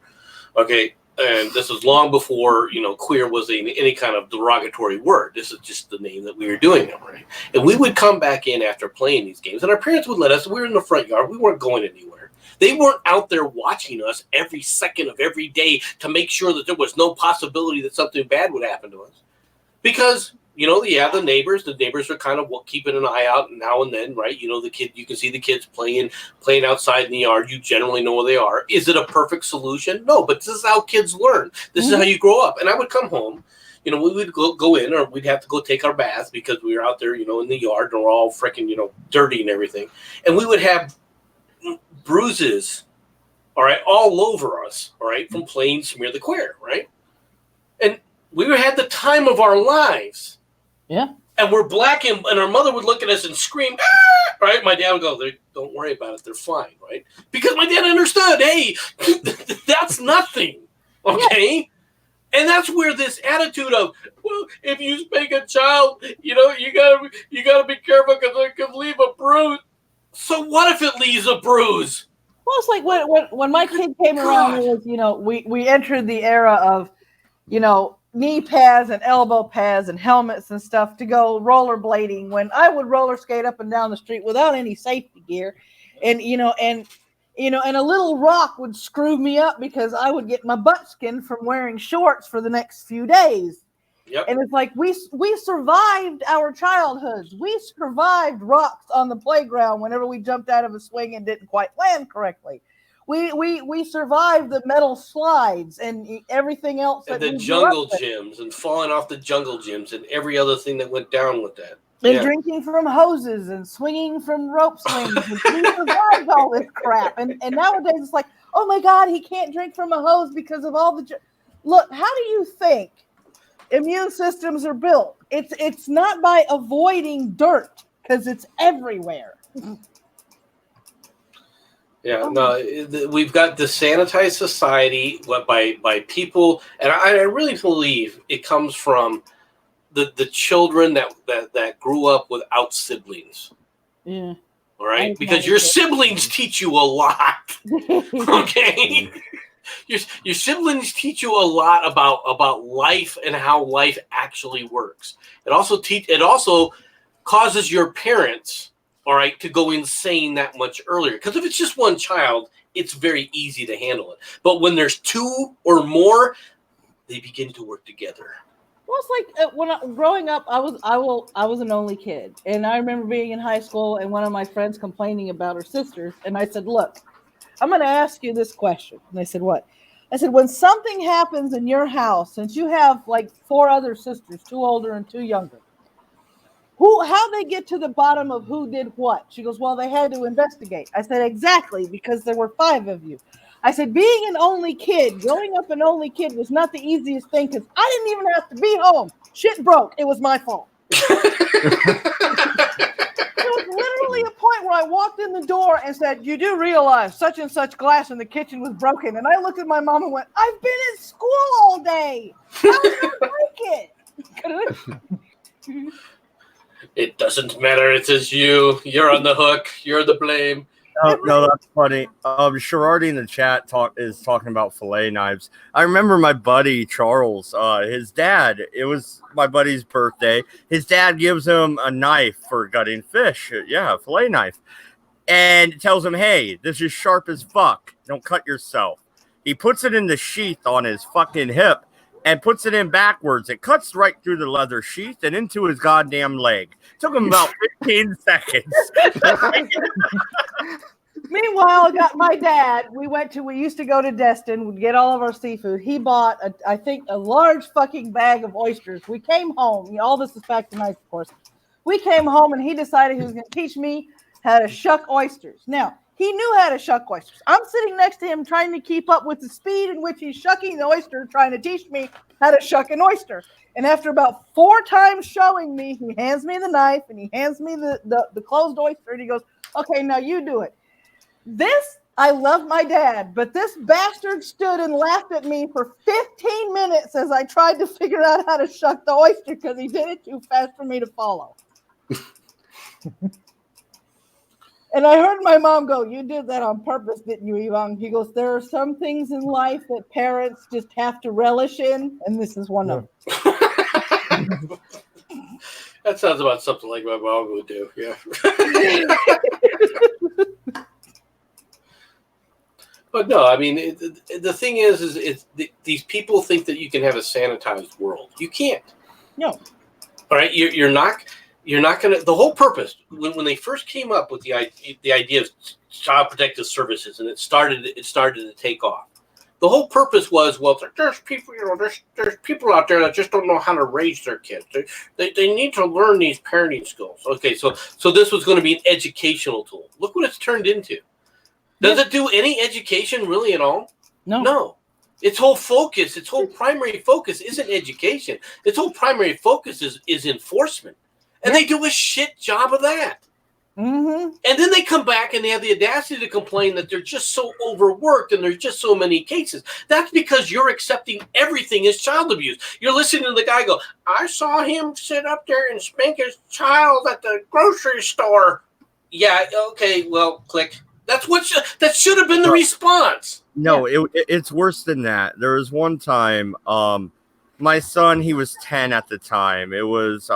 Okay. And this was long before, queer was any kind of derogatory word. This is just the name that we were doing it, right? And we would come back in after playing these games, and our parents would let us. We were in the front yard. We weren't going anywhere. They weren't out there watching us every second of every day to make sure that there was no possibility that something bad would happen to us. Because, the neighbors are kind of keeping an eye out now and then, right? You can see the kids playing outside in the yard. You generally know where they are. Is it a perfect solution? No, but this is how kids learn. This is how you grow up. And I would come home, we would go in, or we'd have to go take our bath because we were out there, in the yard, and we're all freaking, dirty and everything. And we would have bruises, all right, all over us, all right, from playing Smear the Queer, right? And we had the time of our lives. Yeah. And we're black, and our mother would look at us and scream, ah! Right? My dad would go, don't worry about it, they're fine, right? Because my dad understood, hey, that's nothing, okay? Yeah. And that's where this attitude of, well, if you spank a child, you gotta be careful because it could leave a bruise. So what if it leaves a bruise? Well, it's like when my kid came around, it was, we entered the era of, knee pads and elbow pads and helmets and stuff to go rollerblading, when I would roller skate up and down the street without any safety gear. And, and a little rock would screw me up because I would get my butt skinned from wearing shorts for the next few days. Yep. And it's like we survived our childhoods. We survived rocks on the playground whenever we jumped out of a swing and didn't quite land correctly. We survived the metal slides and everything else. And that the we grew jungle up with. gyms and falling off the jungle gyms and every other thing that went down with that. And Yeah. drinking from hoses and swinging from rope swings. And we survived all this crap. And nowadays it's like, oh my God, he can't drink from a hose because of all the. Look, how do you think immune systems are built? It's not by avoiding dirt because it's everywhere. Yeah, no, we've got the sanitized society by people, and I really believe it comes from the children that grew up without siblings. Yeah. All right, because your siblings teach you a lot. Okay, your siblings teach you a lot about life and how life actually works. It also causes your parents, all right, to go insane that much earlier. Because if it's just one child, it's very easy to handle it. But when there's two or more, they begin to work together. Well, it's like growing up, I was an only kid, and I remember being in high school and one of my friends complaining about her sisters, and I said, "Look, I'm going to ask you this question." And they said, "What?" I said, "When something happens in your house, since you have like 4 other sisters, 2 older and 2 younger, how they get to the bottom of who did what?" She goes, "Well, they had to investigate." I said, "Exactly, because there were 5 of you." I said, being an only kid, growing up an only kid was not the easiest thing because I didn't even have to be home. Shit broke. It was my fault. There was literally a point where I walked in the door and said, "You do realize such and such glass in the kitchen was broken." And I looked at my mom and went, "I've been in school all day. How did I break it?" It doesn't matter. It says you. You're on the hook. You're the blame. No, that's funny. Sherardi in the chat is talking about fillet knives. I remember my buddy Charles, his dad, it was my buddy's birthday. His dad gives him a knife for gutting fish. Yeah, a fillet knife. And tells him, "Hey, this is sharp as fuck. Don't cut yourself." He puts it in the sheath on his fucking hip and puts it in backwards. It cuts right through the leather sheath and into his goddamn leg. Took him about 15 seconds. Meanwhile, I got my dad. We used to go to Destin, we'd get all of our seafood. He bought, I think, a large fucking bag of oysters. We came home. All this is back to night, of course. We came home and he decided he was going to teach me how to shuck oysters. Now, he knew how to shuck oysters. I'm sitting next to him trying to keep up with the speed in which he's shucking the oyster, trying to teach me how to shuck an oyster. And after about 4 times showing me, he hands me the knife and he hands me the closed oyster and he goes, "Okay, now you do it." I love my dad, but this bastard stood and laughed at me for 15 minutes as I tried to figure out how to shuck the oyster because he did it too fast for me to follow. And I heard my mom go, "You did that on purpose, didn't you, Yvonne?" He goes, "There are some things in life that parents just have to relish in, and this is one of them." That sounds about something like my mom would do. Yeah. But no, I mean, the thing is these people think that you can have a sanitized world. You can't. No. All right, you're not going to. The whole purpose when they first came up with the idea of child protective services, and it started to take off. The whole purpose was, well, there's people, there's people out there that just don't know how to raise their kids. They need to learn these parenting skills. Okay, so this was going to be an educational tool. Look what it's turned into. Does it do any education really at all? No. Its whole primary focus isn't education. Its whole primary focus is enforcement. And they do a shit job of that. Mm-hmm. And then they come back and they have the audacity to complain that they're just so overworked and there's just so many cases. That's because you're accepting everything as child abuse. You're listening to the guy go, "I saw him sit up there and spank his child at the grocery store." Yeah, okay, well, click. That should have been the response. No, it's worse than that. There was one time, my son, he was 10 at the time. It was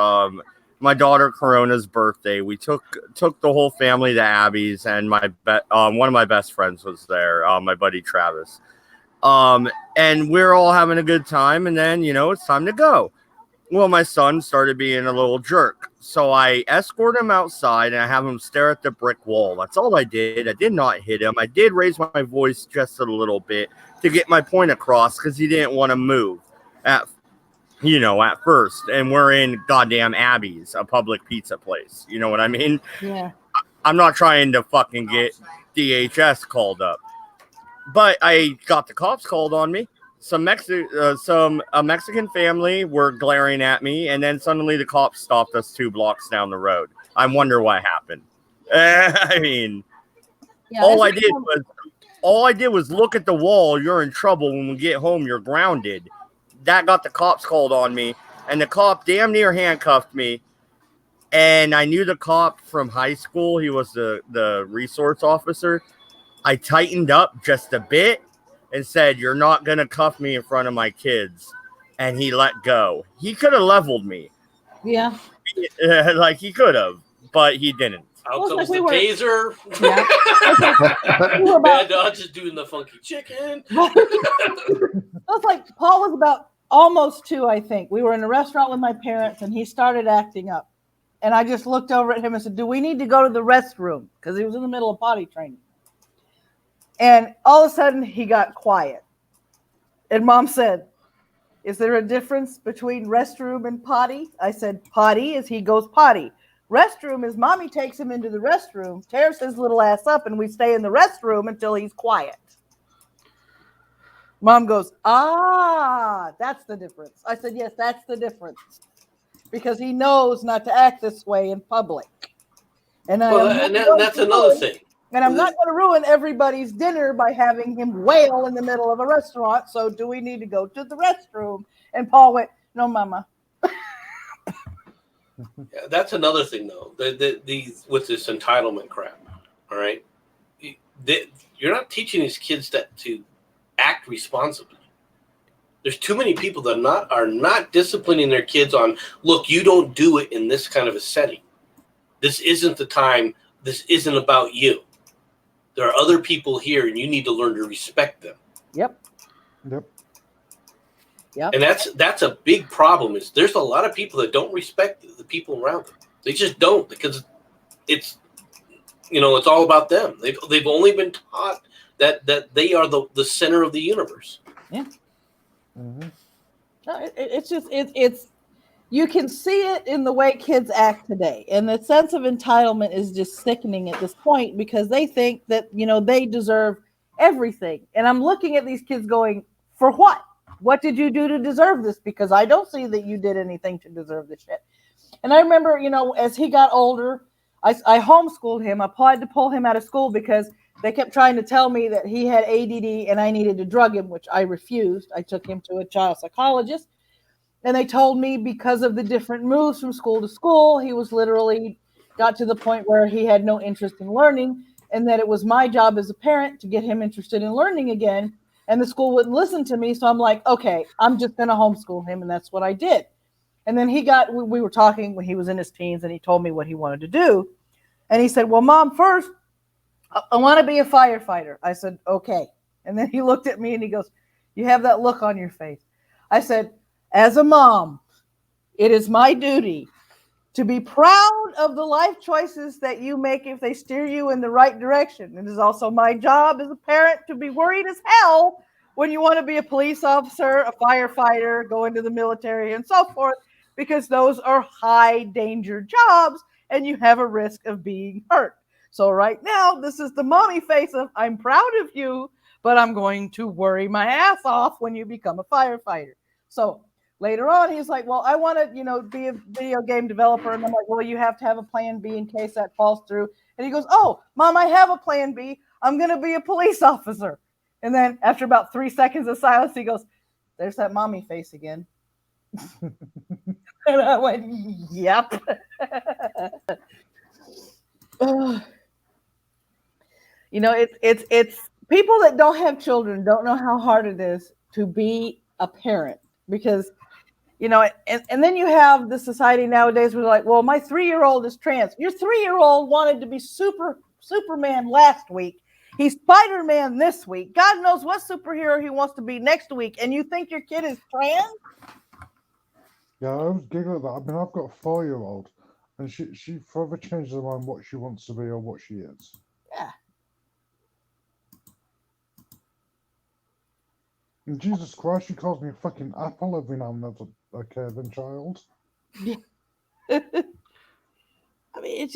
my daughter Corona's birthday. We took the whole family to Abby's, and one of my best friends was there, my buddy Travis. And we're all having a good time, and then it's time to go. Well, my son started being a little jerk. So I escort him outside and I have him stare at the brick wall. That's all I did. I did not hit him. I did raise my voice just a little bit to get my point across because he didn't want to move at first. And we're in goddamn Abby's, a public pizza place. You know what I mean? Yeah. I'm not trying to fucking get DHS called up. But I got the cops called on me. A Mexican family were glaring at me, and then suddenly the cops stopped us 2 blocks down the road. I wonder what happened. I mean, Yeah, all I did was look at the wall. You're in trouble. When we get home, you're grounded. That got the cops called on me, and the cop damn near handcuffed me. And I knew the cop from high school. He was the resource officer. I tightened up just a bit and said, "You're not going to cuff me in front of my kids." And he let go. He could have leveled me. Yeah. Like he could have, but he didn't. Out Well, comes like the we taser. Yeah. We were about- Bad Dodge is doing the funky chicken. It was like Paul was about almost 2, I think. We were in a restaurant with my parents, and he started acting up. And I just looked over at him and said, "Do we need to go to the restroom?" Because he was in the middle of potty training. And all of a sudden, he got quiet. And Mom said, "Is there a difference between restroom and potty?" I said, "Potty is he goes potty. Restroom is Mommy takes him into the restroom, tears his little ass up, and we stay in the restroom until he's quiet." Mom goes, "Ah, that's the difference." I said, "Yes, that's the difference. Because he knows not to act this way in public." And That's another thing. And I'm not going to ruin everybody's dinner by having him wail in the middle of a restaurant. So do we need to go to the restroom? And Paul went, "No, Mama." Yeah, that's another thing, though. These with this entitlement crap. All right, you're not teaching these kids to act responsibly. There's too many people that are not disciplining their kids on. Look, you don't do it in this kind of a setting. This isn't the time. This isn't about you. There are other people here, and you need to learn to respect them. Yep. And that's a big problem. Is there's a lot of people that don't respect the people around them. They just don't, because it's all about them. They've only been taught that they are the center of the universe. Yeah. Mm-hmm. It's you can see it in the way kids act today, and the sense of entitlement is just sickening at this point, because they think that they deserve everything. And I'm looking at these kids going, "For what? What did you do to deserve this? Because I don't see that you did anything to deserve this shit." And I remember, as he got older, I homeschooled him. I had to pull him out of school because they kept trying to tell me that he had ADD and I needed to drug him, which I refused. I took him to a child psychologist, and they told me because of the different moves from school to school, he was literally got to the point where he had no interest in learning, and that it was my job as a parent to get him interested in learning again. And the school wouldn't listen to me. So I'm like, okay, I'm just going to homeschool him. And that's what I did. And then we were talking when he was in his teens, and he told me what he wanted to do. And he said, "Well, Mom, first, I want to be a firefighter." I said, "Okay." And then he looked at me and he goes, "You have that look on your face." I said, "As a mom, it is my duty to be proud of the life choices that you make if they steer you in the right direction. It is also my job as a parent to be worried as hell when you want to be a police officer, a firefighter, go into the military, and so forth, because those are high danger jobs and you have a risk of being hurt. So right now, this is the mommy face of, I'm proud of you, but I'm going to worry my ass off when you become a firefighter." So later on, he's like, "Well, I want to, be a video game developer." And I'm like, "Well, you have to have a plan B in case that falls through." And he goes, "Oh, Mom, I have a plan B. I'm going to be a police officer." And then after about 3 seconds of silence, he goes, "There's that mommy face again." And I went, "Yep." It's people that don't have children don't know how hard it is to be a parent, because and then you have the society nowadays where they're like, "Well, my 3-year-old is trans." Your 3-year-old wanted to be Superman last week. He's Spider-Man this week. God knows what superhero he wants to be next week. And you think your kid is trans? Yeah, I was giggling at that. I mean, I've got a 4-year-old, and she forever changes her mind what she wants to be or what she is. Yeah. And Jesus Christ, she calls me a fucking apple every now and then as a Kevin child. I mean,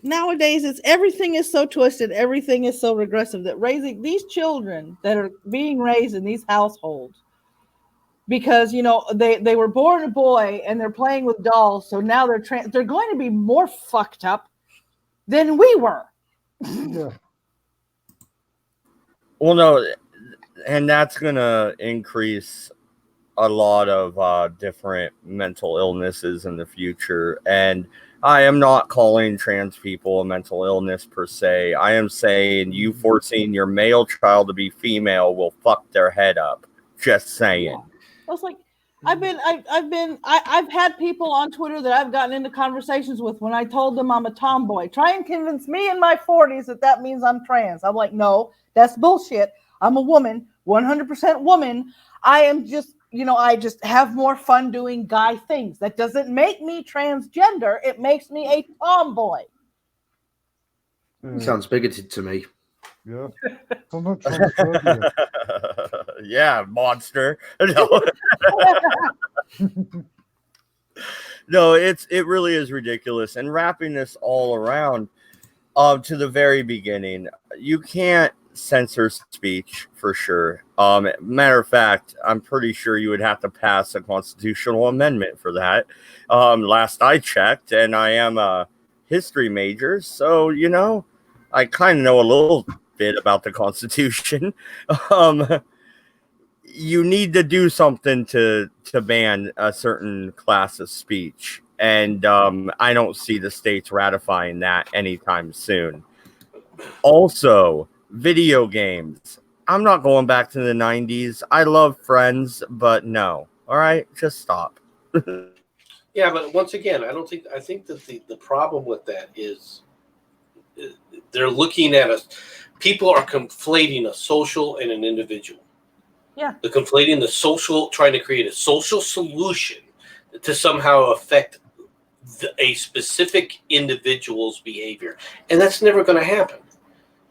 nowadays it's everything is so twisted, everything is so regressive that raising these children that are being raised in these households because they were born a boy and they're playing with dolls, so now they're going to be more fucked up than we were. Yeah. Well, no, and that's gonna increase a lot of different mental illnesses in the future. And I am not calling trans people a mental illness per se. I am saying you forcing your male child to be female will fuck their head up. Just saying. Yeah. I was like, I've had people on Twitter that I've gotten into conversations with when I told them I'm a tomboy. Try and convince me in my 40s that means I'm trans. I'm like, no, that's bullshit. I'm a woman, 100% woman. I am just, I just have more fun doing guy things. That doesn't make me transgender. It makes me a tomboy. Sounds bigoted to me. Yeah. I'm not transphobia. Yeah, monster. No. No, it really is ridiculous. And wrapping this all around to the very beginning, you can't censor speech for sure. Matter of fact, I'm pretty sure you would have to pass a constitutional amendment for that. Last I checked, and I am a history major, so I kind of know a little bit about the Constitution. You need to do something to ban a certain class of speech, and I don't see the states ratifying that anytime soon. Also, video games. I'm not going back to the 90s. I love Friends, but no. All right, just stop. Yeah, but once again, I think that the problem with that is they're looking at us. People are conflating a social and an individual. Yeah. They're conflating the social, trying to create a social solution to somehow affect a specific individual's behavior. And that's never going to happen.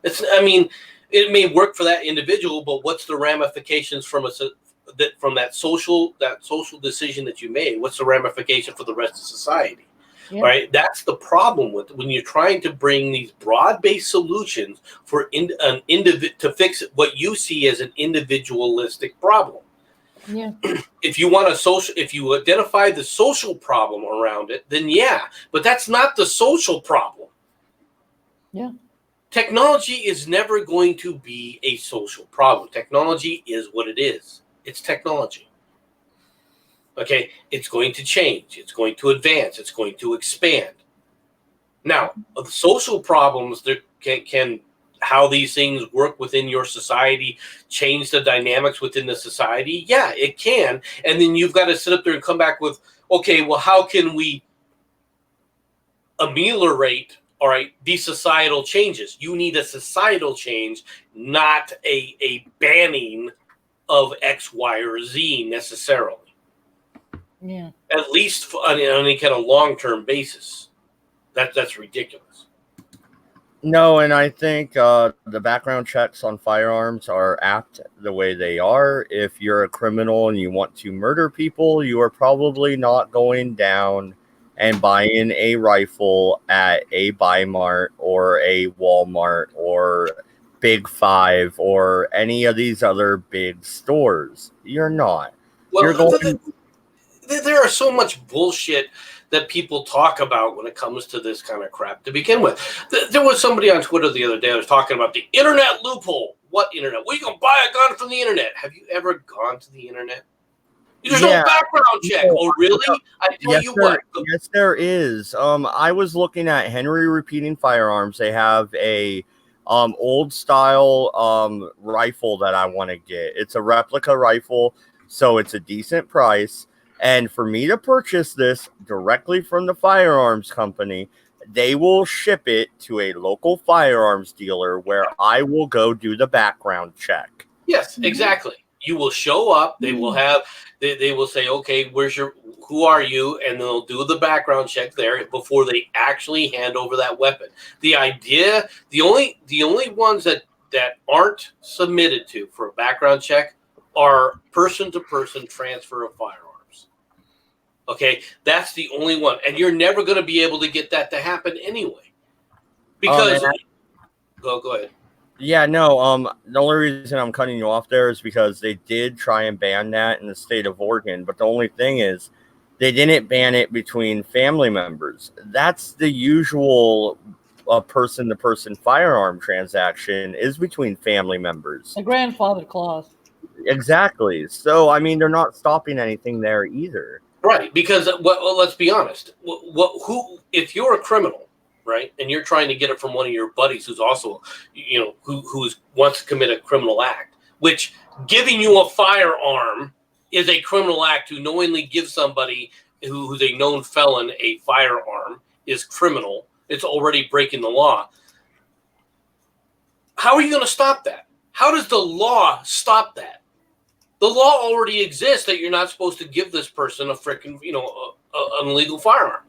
It may work for that individual, but what's the ramifications from that social decision that you made? What's the ramification for the rest of society? Yeah. Right? That's the problem with when you're trying to bring these broad-based solutions for to fix what you see as an individualistic problem. Yeah. If you identify the social problem around it, then yeah, but that's not the social problem. Yeah. Technology is never going to be a social problem. Technology is what it is. It's technology. Okay, it's going to change. It's going to advance. It's going to expand. Now, the social problems that can how these things work within your society, change the dynamics within the society. Yeah, it can. And then you've got to sit up there and come back with, okay, well, how can we ameliorate, all right, these societal changes? You need a societal change, not a banning of X, Y, or Z necessarily. Yeah. At least on any kind of long-term basis. That's ridiculous. No, and I think the background checks on firearms are apt the way they are. If you're a criminal and you want to murder people, you are probably not going down and buying a rifle at a Bi-Mart or a Walmart or Big Five or any of these other big stores. You're not. Well, you're going. There are so much bullshit that people talk about when it comes to this kind of crap to begin with. There was somebody on Twitter the other day that was talking about the internet loophole. What internet? Well, you can buy a gun from the internet. Have you ever gone to the internet? There's no background check. Oh, really? I tell you what. Yes, there is. I was looking at Henry Repeating Firearms. They have a old style rifle that I want to get. It's a replica rifle, so it's a decent price. And for me to purchase this directly from the firearms company, they will ship it to a local firearms dealer where I will go do the background check. Yes, exactly. You will show up. They will have. They will say, okay, where's your who are you, and they'll do the background check there before they actually hand over that weapon. The idea, the only ones that aren't submitted to for a background check are person-to-person transfer of firearms. Okay, that's the only one, and you're never going to be able to get that to happen anyway. Because go ahead. Yeah, no. The only reason I'm cutting you off there is because they did try and ban that in the state of Oregon, but the only thing is, they didn't ban it between family members. That's the usual person-to-person firearm transaction is between family members. A grandfather clause. Exactly. So, I mean, they're not stopping anything there either. Right, because well, let's be honest. Who, if you're a criminal, right, and you're trying to get it from one of your buddies who's also, who wants to commit a criminal act, which giving you a firearm is a criminal act. To knowingly give somebody who's a known felon a firearm is criminal. It's already breaking the law. How are you going to stop that? How does the law stop that? The law already exists that you're not supposed to give this person a freaking, an illegal firearm.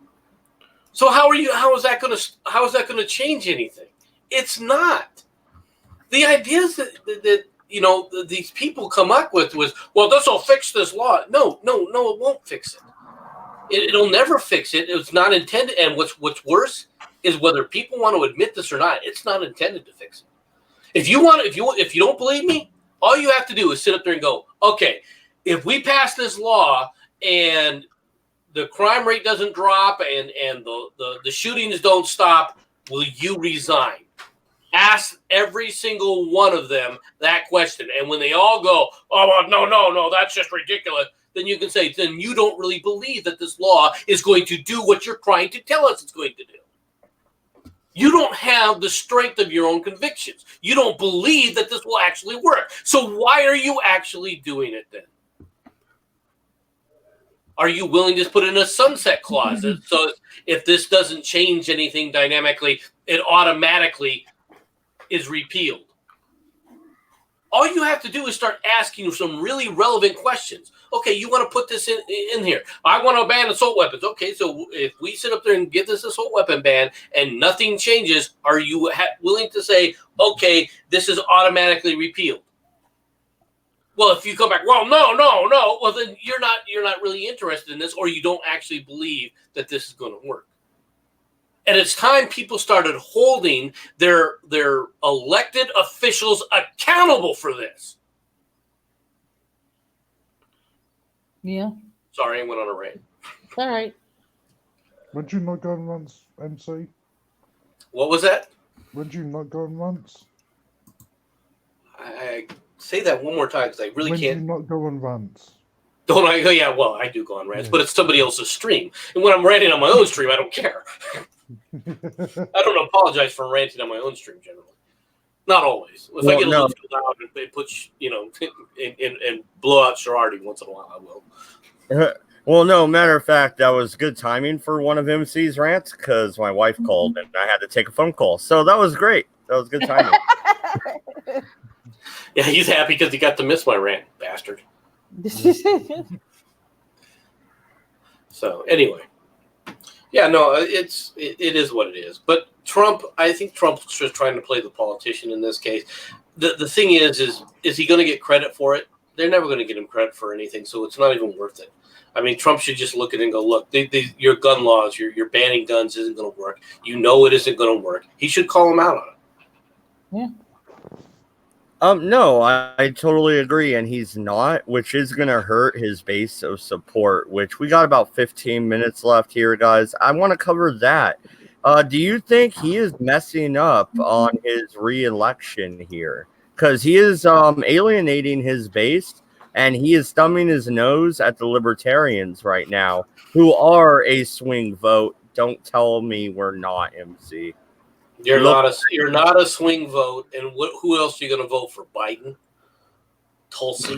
So how is that going to change anything? It's not. The ideas that these people come up with was, well, this will fix this law. No, it won't fix it. It'll never fix it. It's not intended. And what's worse is whether people want to admit this or not, it's not intended to fix it. If you don't believe me, all you have to do is sit up there and go, okay, if we pass this law and the crime rate doesn't drop and the shootings don't stop, will you resign? Ask every single one of them that question. And when they all go, oh, no, that's just ridiculous, then you can say, then you don't really believe that this law is going to do what you're trying to tell us it's going to do. You don't have the strength of your own convictions. You don't believe that this will actually work. So why are you actually doing it then? Are you willing to put in a sunset clause? So if this doesn't change anything dynamically, it automatically is repealed. All you have to do is start asking some really relevant questions. Okay, you want to put this in here. I want to ban assault weapons. Okay, so if we sit up there and give this assault weapon ban and nothing changes, are you willing to say, okay, this is automatically repealed? Well, if you come back, well, no, well, then you're not really interested in this, or you don't actually believe that this is going to work. And it's time people started holding their elected officials accountable for this. Yeah. Sorry, I went on a rant. All right. Would you not go on rants, MC? What was that? Would you not go on rants? I say that one more time because I really can't. Would you not go on rants? Don't I? Oh, yeah, well, I do go on rants, but it's somebody else's stream. And when I'm ranting on my own stream, I don't care. I don't apologize for ranting on my own stream generally. Not always. If I get a little too loud and push, and blow out Girardi once in a while, I will. Well, no, matter of fact, that was good timing for one of MC's rants because my wife called and I had to take a phone call. So that was great. That was good timing. Yeah, he's happy because he got to miss my rant, bastard. So anyway, yeah, no, it is what it is. But Trump, I think Trump's just trying to play the politician in this case. The thing is he going to get credit for it? They're never going to get him credit for anything, so it's not even worth it. I mean, Trump should just look at it and go, look, your gun laws, your banning guns isn't going to work. You know it isn't going to work. He should call him out on it. Yeah. No, I totally agree, and he's not, which is going to hurt his base of support, which we got about 15 minutes left here, guys. I want to cover that. Do you think he is messing up on his re-election here? Because he is alienating his base, and he is thumbing his nose at the libertarians right now, who are a swing vote. Don't tell me we're not, MC. You're not a swing vote, and who else are you going to vote for? Biden, Tulsi.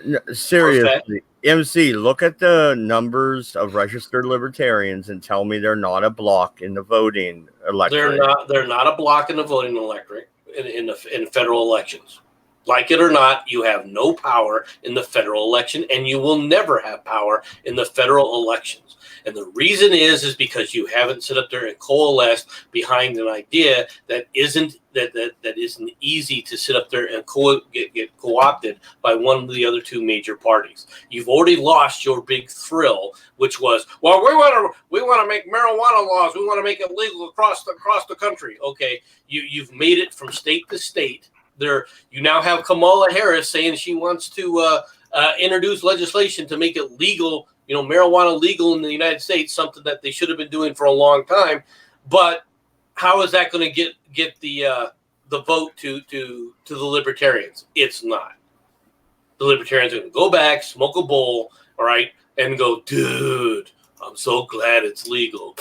No, seriously, MC, look at the numbers of registered libertarians and tell me they're not a block in the voting electorate. They're not a block in the voting electorate in federal elections. Like it or not, you have no power in the federal election, and you will never have power in the federal elections. And the reason is because you haven't sit up there and coalesced behind an idea that isn't easy to sit up there and get co-opted by one of the other two major parties. You've already lost your big thrill, which was, well, we want to make marijuana laws. We want to make it legal across the country. Okay, you've made it from state to state. You now have Kamala Harris saying she wants to introduce legislation to make it legal, marijuana legal in the United States, something that they should have been doing for a long time. But how is that going to get the vote to the libertarians? It's not. The libertarians are going to go back, smoke a bowl, all right, and go, dude, I'm so glad it's legal.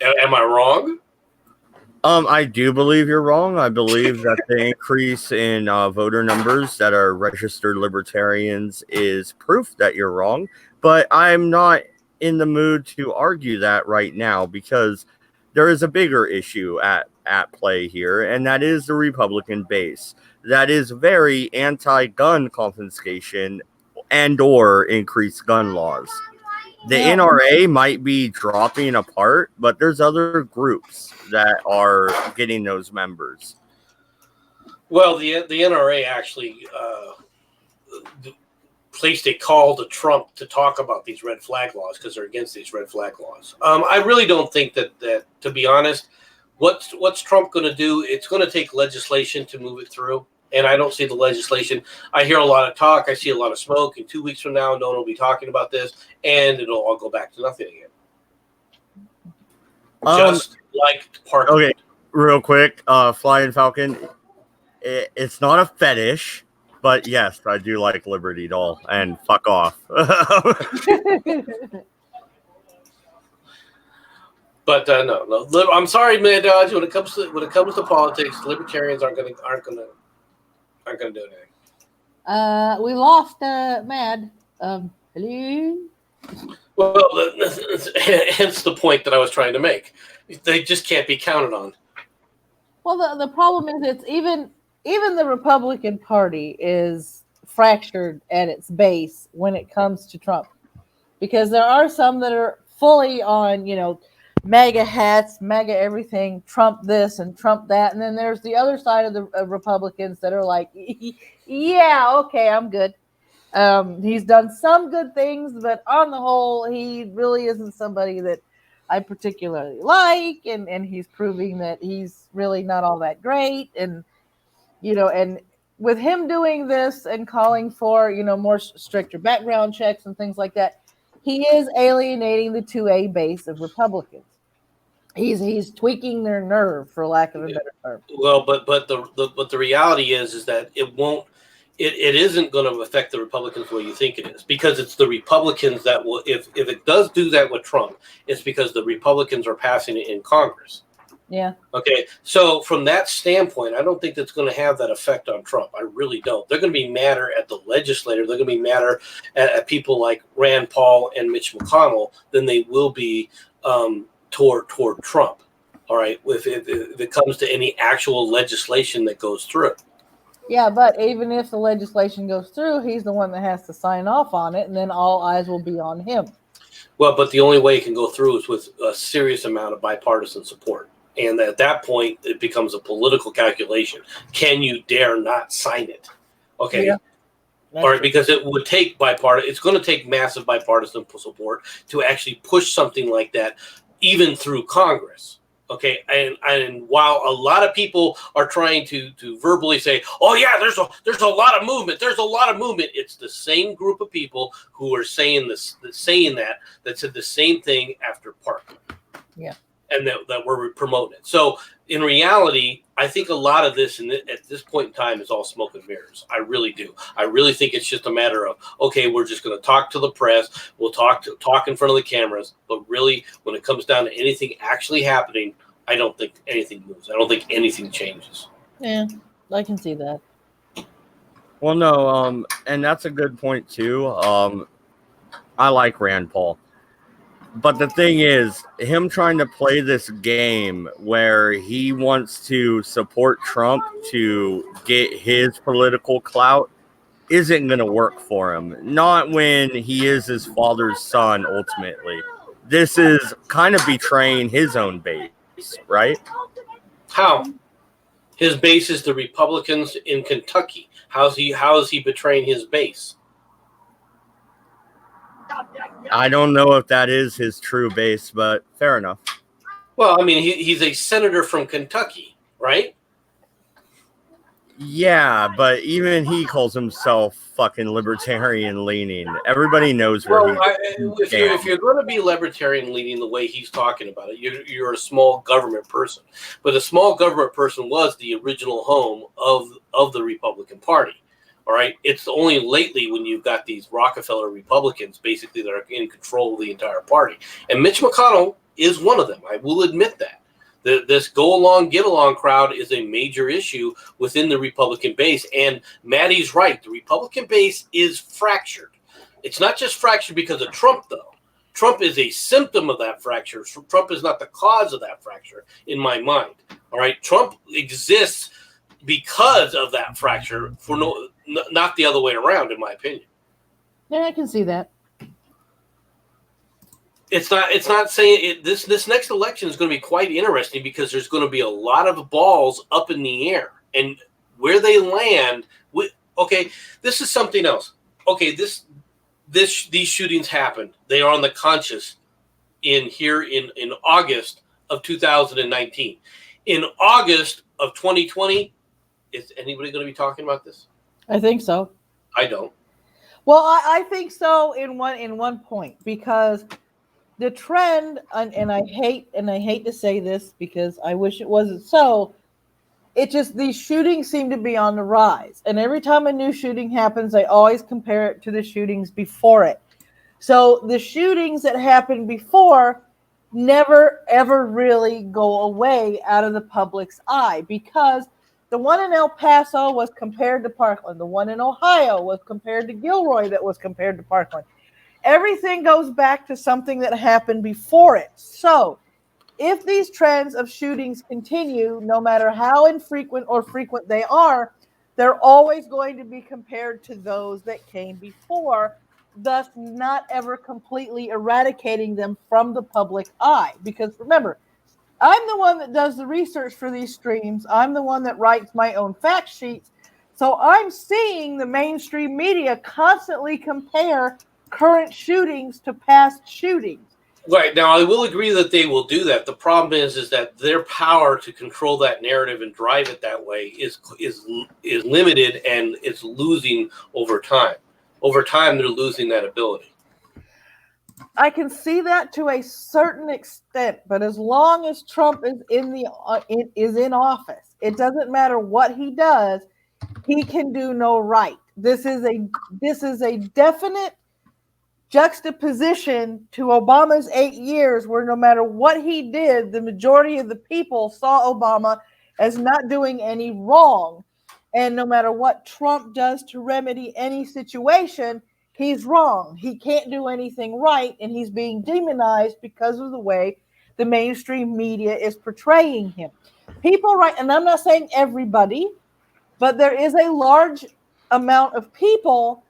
Am I wrong? I do believe you're wrong. I believe that the increase in voter numbers that are registered libertarians is proof that you're wrong. But I'm not in the mood to argue that right now, because there is a bigger issue at play here, and that is the Republican base that is very anti-gun confiscation and or increased gun laws. The NRA might be dropping apart, but there's other groups that are getting those members. Well, the NRA actually placed a call to Trump to talk about these red flag laws because they're against these red flag laws. I really don't think that to be honest, what's Trump going to do? It's going to take legislation to move it through. And I don't see the legislation. I hear a lot of talk. I see a lot of smoke. And 2 weeks from now, no one will be talking about this, and it'll all go back to nothing again. Just like Parkland. Okay, real quick, Flying Falcon. It's not a fetish, but yes, I do like Liberty Doll, and fuck off. But no. I'm sorry, man, Dodge. When it comes to politics, libertarians aren't gonna do anything. We lost Mad. Hello. Well, hence the point that I was trying to make. They just can't be counted on. Well, the problem is it's even the Republican Party is fractured at its base when it comes to Trump, because there are some that are fully on, MAGA hats, MAGA everything, Trump this and Trump that. And then there's the other side of the Republicans that are like, yeah, okay, I'm good. He's done some good things, but on the whole, he really isn't somebody that I particularly like. And he's proving that he's really not all that great. And, and with him doing this and calling for, more stricter background checks and things like that, he is alienating the 2A base of Republicans. He's tweaking their nerve, for lack of a better term. Well, but the reality is that it isn't going to affect the Republicans the way you think it is, because it's the Republicans that will, if it does do that with Trump, it's because the Republicans are passing it in Congress. Yeah. Okay. So from that standpoint, I don't think that's going to have that effect on Trump. I really don't. They're going to be madder at the legislator. They're going to be madder at people like Rand Paul and Mitch McConnell than they will be toward Trump. All right. If it comes to any actual legislation that goes through. Yeah, but even if the legislation goes through, he's the one that has to sign off on it, and then all eyes will be on him. Well, but the only way it can go through is with a serious amount of bipartisan support. And at that point, it becomes a political calculation. Can you dare not sign it? Okay. Yeah, All right, because it would take it's going to take massive bipartisan support to actually push something like that, even through Congress. Okay, and while a lot of people are trying to verbally say, "Oh yeah, there's a lot of movement," it's the same group of people who are saying that said the same thing after Parkland. Yeah, and that we're promoting it. So in reality, I think a lot of this at this point in time is all smoke and mirrors. I really do. I really think it's just a matter of, okay, we're just going to talk to the press. We'll talk in front of the cameras. But really, when it comes down to anything actually happening, I don't think anything moves. I don't think anything changes. Yeah, I can see that. Well, no, and that's a good point too. I like Rand Paul. But the thing is, him trying to play this game where he wants to support Trump to get his political clout isn't going to work for him. Not when he is his father's son, ultimately. This is kind of betraying his own base, right? How? His base is the Republicans in Kentucky. How is he betraying his base? I don't know if that is his true base, but fair enough. Well, I mean, he's a senator from Kentucky, right? Yeah, but even he calls himself fucking libertarian leaning. Everybody knows where Well, he's if you're going to be libertarian leaning the way he's talking about it, you're a small government person. But a small government person was the original home of the Republican Party. All right. It's only lately when you've got these Rockefeller Republicans basically that are in control of the entire party. And Mitch McConnell is one of them. I will admit that. This go along, get along crowd is a major issue within the Republican base. And Maddie's right. The Republican base is fractured. It's not just fractured because of Trump, though. Trump is a symptom of that fracture. Trump is not the cause of that fracture, in my mind. All right. Trump exists because of that fracture, not the other way around, in my opinion. Yeah, I can see that. It's not saying it, this next election is going to be quite interesting because there's going to be a lot of balls up in the air, and where they land. Okay, this is something else. Okay, these shootings happened. They are on the conscious in August of 2019. In August of 2020, is anybody going to be talking about this? I think so. I don't. Well, I think so in one point, because the trend, and I hate to say this because I wish it wasn't so, it just, these shootings seem to be on the rise. And every time a new shooting happens, I always compare it to the shootings before it. So the shootings that happened before never, ever really go away out of the public's eye, because the one in El Paso was compared to Parkland. The one in Ohio was compared to Gilroy that was compared to Parkland. Everything goes back to something that happened before it. So if these trends of shootings continue, no matter how infrequent or frequent they are, they're always going to be compared to those that came before, thus not ever completely eradicating them from the public eye. Because remember, I'm the one that does the research for these streams. I'm the one that writes my own fact sheets. So I'm seeing the mainstream media constantly compare current shootings to past shootings. Right. Now, I will agree that they will do that. The problem is that their power to control that narrative and drive it that way is limited, and it's losing over time. Over time, they're losing that ability. I can see that to a certain extent, but as long as Trump is in office, it doesn't matter what he does. He can do no right. This is a definite juxtaposition to Obama's 8 years, where no matter what he did, the majority of the people saw Obama as not doing any wrong. And no matter what Trump does to remedy any situation, he's wrong. He can't do anything right, and he's being demonized because of the way the mainstream media is portraying him. People, right, and I'm not saying everybody, but there is a large amount of people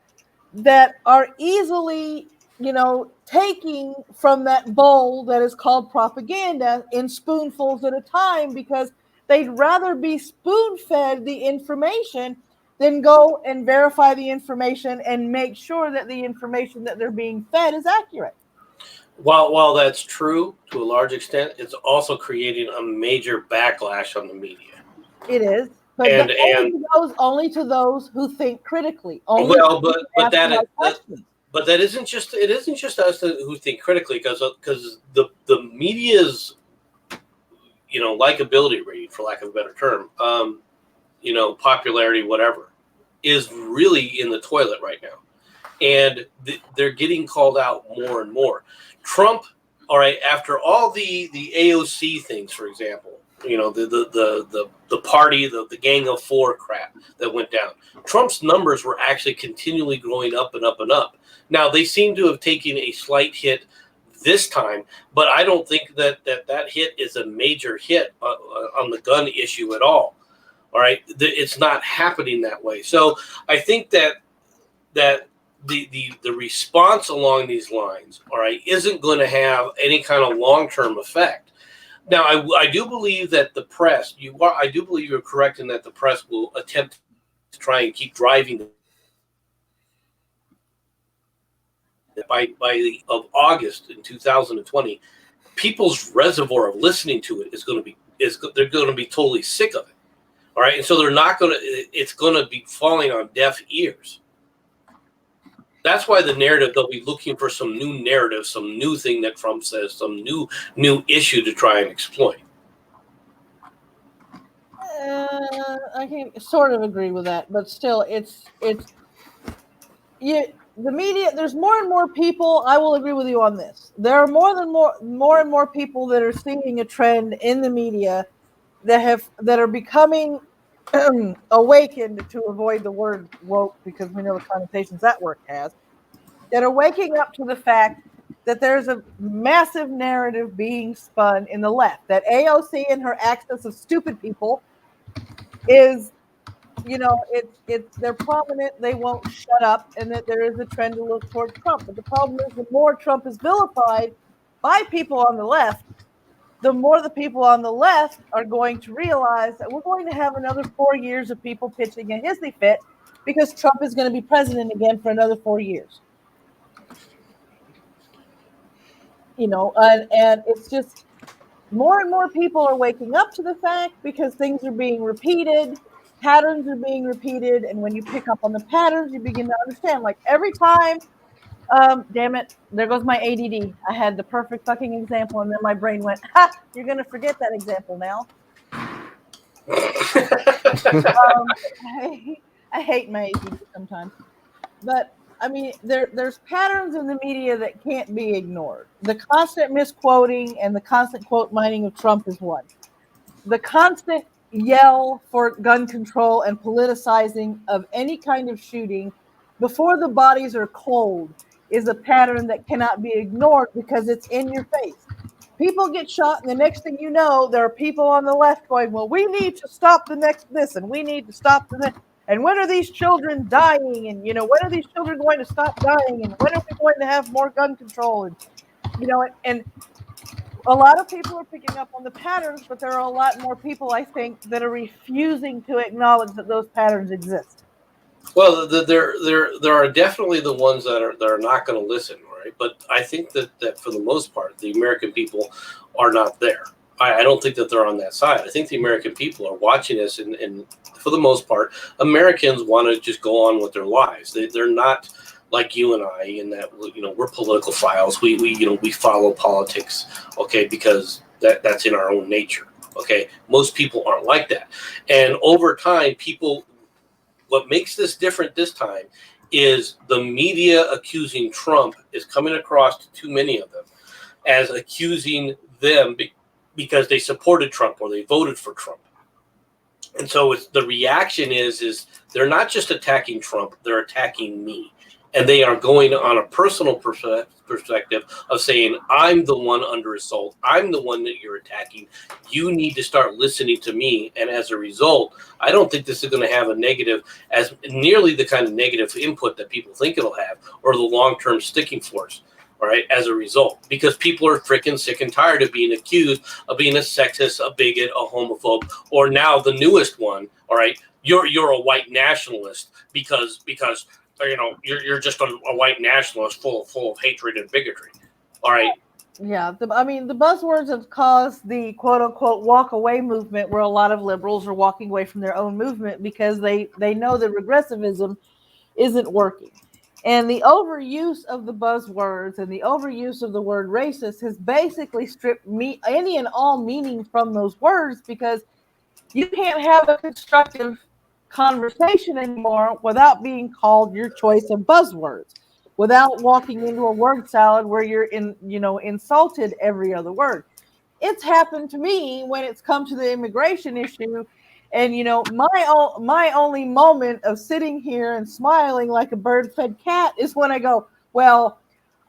that are easily, taking from that bowl that is called propaganda in spoonfuls at a time, because they'd rather be spoon-fed the information than go and verify the information and make sure that the information that they're being fed is accurate. While that's true to a large extent, it's also creating a major backlash on the media. It is. But only to those who think critically. But that isn't just us who think critically, because the media's likability rating, for lack of a better term, popularity, whatever, is really in the toilet right now, and they're getting called out more and more. Trump, all right, after all the AOC things, for example, the party, the Gang of Four crap that went down, Trump's numbers were actually continually growing up and up and up. Now, they seem to have taken a slight hit this time, but I don't think that hit is a major hit on the gun issue at all. All right, it's not happening that way. So I think that the response along these lines, all right, isn't going to have any kind of long-term effect. Now, I do believe that the press, I do believe you're correct in that the press will attempt to try and keep driving by the of August in 2020, people's reservoir of listening to it they're going to be totally sick of it. All right, and so it's going to be falling on deaf ears. That's why the narrative, they'll be looking for some new narrative, some new thing that Trump says, some new issue to try and exploit. I can sort of agree with that, but still, the media. There's more and more people. I will agree with you on this. There are more and more people that are seeing a trend in the media that are becoming awakened, to avoid the word woke because we know the connotations that word has, that are waking up to the fact that there's a massive narrative being spun in the left, that AOC and her axis of stupid people is, they're prominent, they won't shut up, and that there is a trend to look toward Trump. But the problem is, the more Trump is vilified by people on the left, the more the people on the left are going to realize that we're going to have another 4 years of people pitching a hissy fit because Trump is going to be president again for another 4 years. And it's just more and more people are waking up to the fact because things are being repeated, patterns are being repeated, and when you pick up on the patterns, you begin to understand. Like every time, damn it, there goes my ADD. I had the perfect fucking example, and then my brain went, ha, you're going to forget that example now. I hate my ADD sometimes. But, I mean, there's patterns in the media that can't be ignored. The constant misquoting and the constant quote mining of Trump is one. The constant yell for gun control and politicizing of any kind of shooting before the bodies are cold is a pattern that cannot be ignored because it's in your face. People get shot, and the next thing you know, there are people on the left going, well, we need to stop this, and we need to stop the and when are these children dying, and when are these children going to stop dying, and when are we going to have more gun control, and and a lot of people are picking up on the patterns, but there are a lot more people, I think, that are refusing to acknowledge that those patterns exist. Well, there are definitely the ones that are not going to listen, right? But I think that for the most part, the American people are not there. I don't think that they're on that side. I think the American people are watching this, and for the most part, Americans want to just go on with their lives. They're not like you and I in that we're political files. We follow politics, okay, because that's in our own nature. Okay, most people aren't like that, and over time, people. What makes this different this time is the media accusing Trump is coming across to too many of them as accusing them because they supported Trump or they voted for Trump. And so the reaction is they're not just attacking Trump, they're attacking me. And they are going on a personal perspective of saying, I'm the one under assault. I'm the one that you're attacking. You need to start listening to me. And as a result, I don't think this is going to have a negative, as nearly the kind of negative input that people think it'll have, or the long-term sticking force, all right, as a result. Because people are freaking sick and tired of being accused of being a sexist, a bigot, a homophobe, or now the newest one, all right, you're a white nationalist because you're just a white nationalist full of hatred and bigotry. All right. Yeah, the buzzwords have caused the quote-unquote walk-away movement, where a lot of liberals are walking away from their own movement because they know that regressivism isn't working. And the overuse of the buzzwords and the overuse of the word racist has basically stripped any and all meaning from those words, because you can't have a constructive conversation anymore without being called your choice of buzzwords, without walking into a word salad where you're insulted every other word. It's happened to me when it's come to the immigration issue, and my only moment of sitting here and smiling like a bird-fed cat is when I go, well,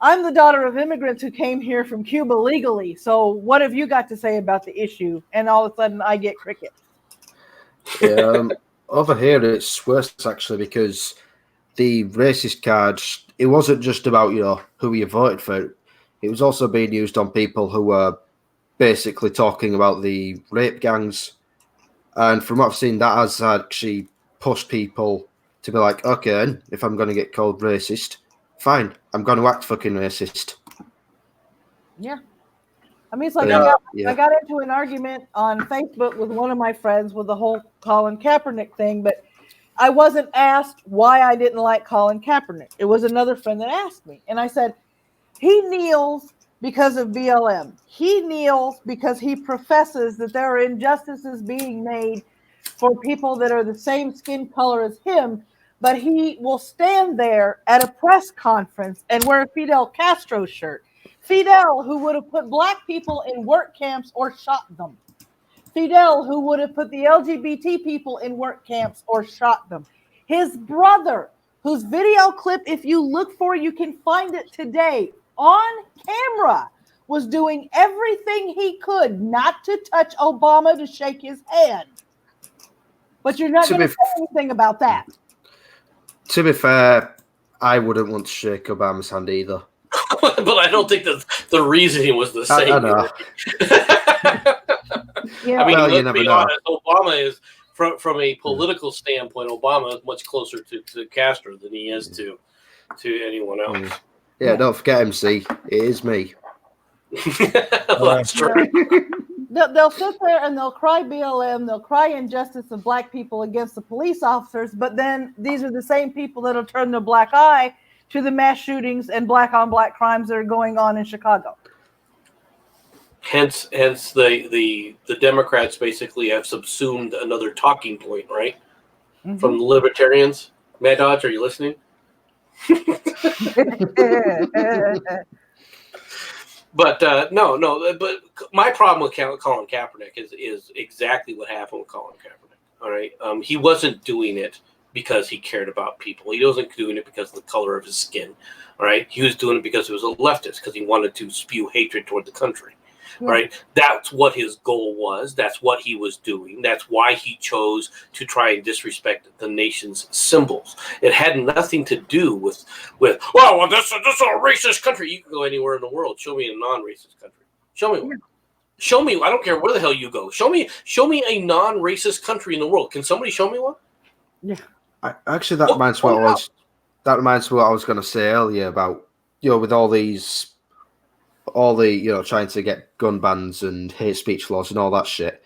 I'm the daughter of immigrants who came here from Cuba legally. So what have you got to say about the issue? And all of a sudden I get cricket. Yeah, over here it's worse actually because the racist cards, it wasn't just about, who you voted for. It was also being used on people who were basically talking about the rape gangs. And from what I've seen, that has actually pushed people to be like, okay, if I'm going to get called racist, fine, I'm going to act fucking racist. Yeah. I mean, it's like Yeah, I got into an argument on Facebook with one of my friends with the whole Colin Kaepernick thing, but I wasn't asked why I didn't like Colin Kaepernick. It was another friend that asked me. And I said, he kneels because of BLM. He kneels because he professes that there are injustices being made for people that are the same skin color as him, but he will stand there at a press conference and wear a Fidel Castro shirt. Fidel, who would have put black people in work camps or shot them. Fidel, who would have put the LGBT people in work camps or shot them. His brother, whose video clip, if you look for it, you can find it today on camera, was doing everything he could not to touch Obama to shake his hand. But you're not going to say anything about that. To be fair, I wouldn't want to shake Obama's hand either. But I don't think that the reasoning was the same. I know. I mean, well, you let's never be know. honest, Obama is, from a political standpoint, Obama is much closer to Castro than he is to anyone else. Yeah, don't forget MC. It is me. Well, that's true. They'll sit there and they'll cry BLM, they'll cry injustice of black people against the police officers, but then these are the same people that'll turn their black eye to the mass shootings and black on black crimes that are going on in Chicago. Hence the Democrats basically have subsumed another talking point, right? Mm-hmm. From the libertarians. Mad Dodge, are you listening? But no. But my problem with Colin Kaepernick is exactly what happened with Colin Kaepernick. All right, he wasn't doing it because he cared about people. He wasn't doing it because of the color of his skin. All right, he was doing it because he was a leftist, because he wanted to spew hatred toward the country. Yeah. Right, that's what his goal was. That's what he was doing. That's why he chose to try and disrespect the nation's symbols. It had nothing to do with well, this is a racist country. You can go anywhere in the world. Show me a non-racist country. Show me one. Show me. I don't care where the hell you go. Show me a non-racist country in the world. Can somebody show me one? Yeah. Actually, that reminds me what I was going to say earlier about with all the trying to get gun bans and hate speech laws and all that shit.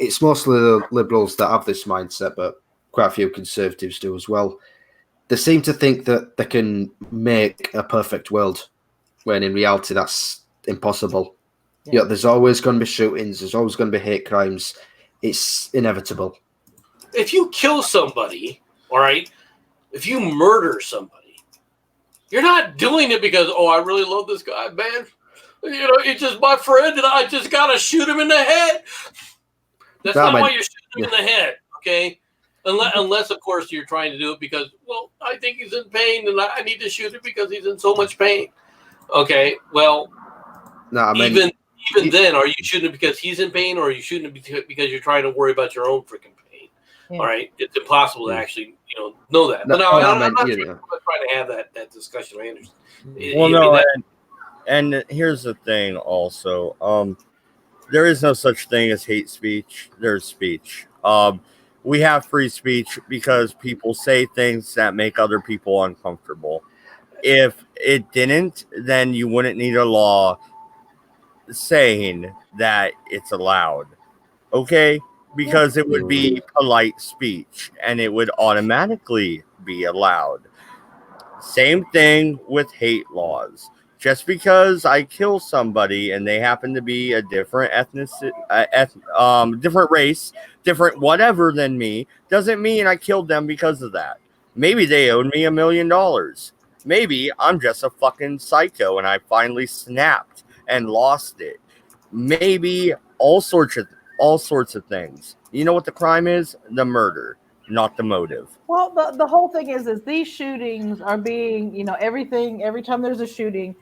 It's mostly the liberals that have this mindset, but quite a few conservatives do as well. They seem to think that they can make a perfect world, when in reality that's impossible. Yeah. There's always going to be shootings. There's always going to be hate crimes. It's inevitable. If you kill somebody, all right, if you murder somebody, you're not doing it because, I really love this guy, man. It's just my friend and I just got to shoot him in the head. That's not why you're shooting him in the head, okay? Unless, of course, you're trying to do it because, I think he's in pain and I need to shoot him because he's in so much pain. Okay, well, even then, are you shooting him because he's in pain, or are you shooting him because you're trying to worry about your own freaking pain? Yeah. All right, it's impossible to actually, know that. But I'm not trying to have that discussion. I understand. And here's the thing. Also, there is no such thing as hate speech. There's speech. We have free speech because people say things that make other people uncomfortable. If it didn't, then you wouldn't need a law saying that it's allowed. Okay? Because it would be polite speech and it would automatically be allowed. Same thing with hate laws. Just because I kill somebody and they happen to be a different different race, different whatever than me, doesn't mean I killed them because of that. Maybe they owed me $1 million. Maybe I'm just a fucking psycho and I finally snapped and lost it. Maybe all sorts of things. You know what the crime is? The murder. not the motive. Well, the whole thing is these shootings are being, everything, every time there's a shooting,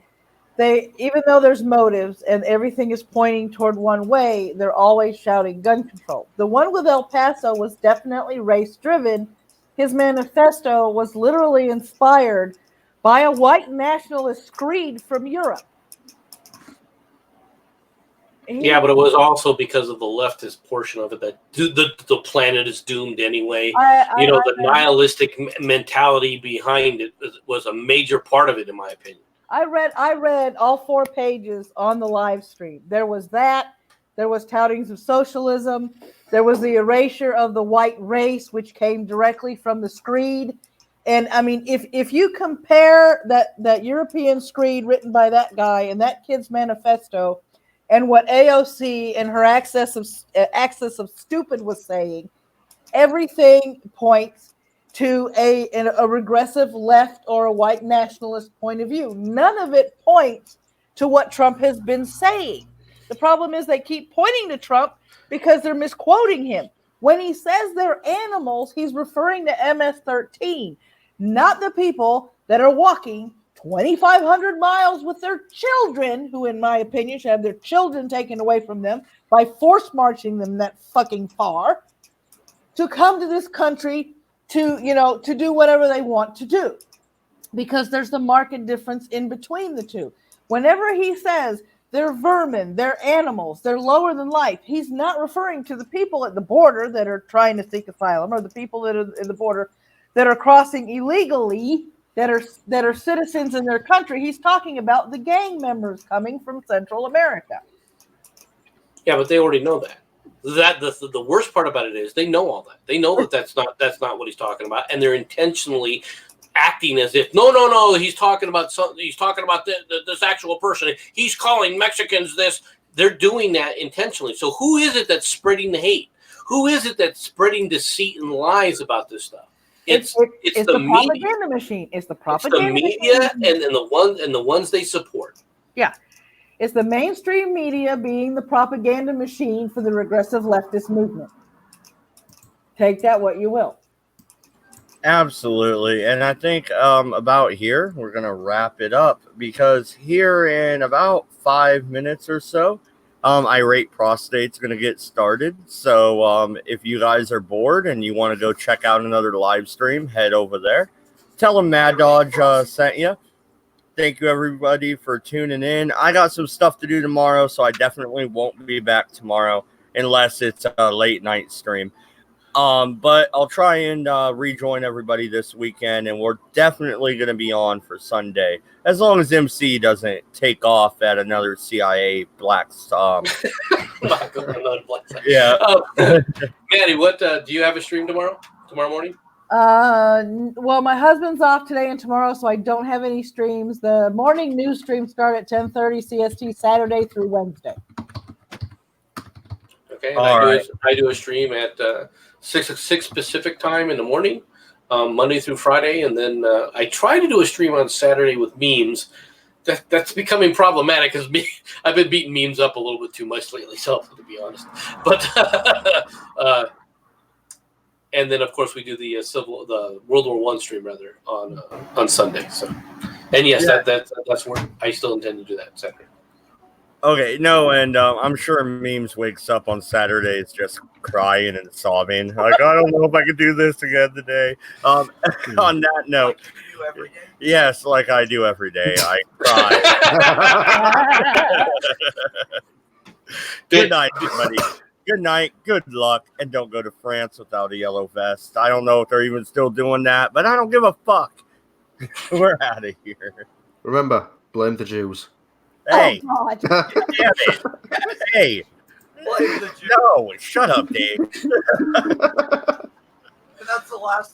even though there's motives and everything is pointing toward one way, they're always shouting gun control. The one with El Paso was definitely race driven. His manifesto was literally inspired by a white nationalist screed from Europe. Yeah, but it was also because of the leftist portion of it that the planet is doomed anyway. The nihilistic mentality behind it was a major part of it, in my opinion. I read all 4 pages on the live stream. There was that. There was toutings of socialism. There was the erasure of the white race, which came directly from the screed. And I mean, if you compare that European screed written by that guy and that kid's manifesto, and what AOC and her axis of stupid was saying, everything points to a regressive left or a white nationalist point of view. None of it points to what Trump has been saying. The problem is they keep pointing to Trump because they're misquoting him. When he says they're animals, he's referring to MS-13, not the people that are walking 2,500 miles with their children, who, in my opinion, should have their children taken away from them by force marching them that fucking far to come to this country to do whatever they want to do, because there's the marked difference in between the two. Whenever he says they're vermin, they're animals, they're lower than life, he's not referring to the people at the border that are trying to seek asylum, or the people that are at the border that are crossing illegally, that are citizens in their country. He's talking about the gang members coming from Central America. Yeah, but they already know that. The worst part about it is they know all that. They know that that's not what he's talking about, and they're intentionally acting as if no, he's talking about something. He's talking about this actual person. He's calling Mexicans this. They're doing that intentionally. So who is it that's spreading the hate? Who is it that's spreading deceit and lies about this stuff? It's the propaganda machine. It's the propaganda media machine. and the ones they support. Yeah. It's the mainstream media being the propaganda machine for the regressive leftist movement. Take that what you will. Absolutely. And I think about here, we're going to wrap it up, because here in about 5 minutes or so, Irate Prostate's going to get started. So if you guys are bored and you want to go check out another live stream, head over there. Tell them Mad Dodge sent you. Thank you, everybody, for tuning in. I got some stuff to do tomorrow, so I definitely won't be back tomorrow unless it's a late night stream. But I'll try and rejoin everybody this weekend, and we're definitely going to be on for Sunday, as long as MC doesn't take off at another CIA black yeah. Maddie, what do you have a stream tomorrow morning? Well, my husband's off today and tomorrow, so I don't have any streams. The morning news streams start at 10:30 CST Saturday through Wednesday. Okay, I do a stream at 6 Pacific time in the morning, Monday through Friday, and then I try to do a stream on Saturday with memes. That's becoming problematic because I've been beating memes up a little bit too much lately, so to be honest. But and then of course we do the World War I stream rather on Sunday. So, and yes, yeah. that's where I still intend to do that Saturday. Okay, no, and I'm sure Memes wakes up on Saturdays just crying and sobbing. Like, I don't know if I can do this again today. On that note, yes, like I do every day, I cry. Good night, everybody. Good night, good luck, and don't go to France without a yellow vest. I don't know if they're even still doing that, but I don't give a fuck. We're out of here. Remember, blame the Jews. Hey, oh, damn it. Hey, no, shut up, Dave. That's the last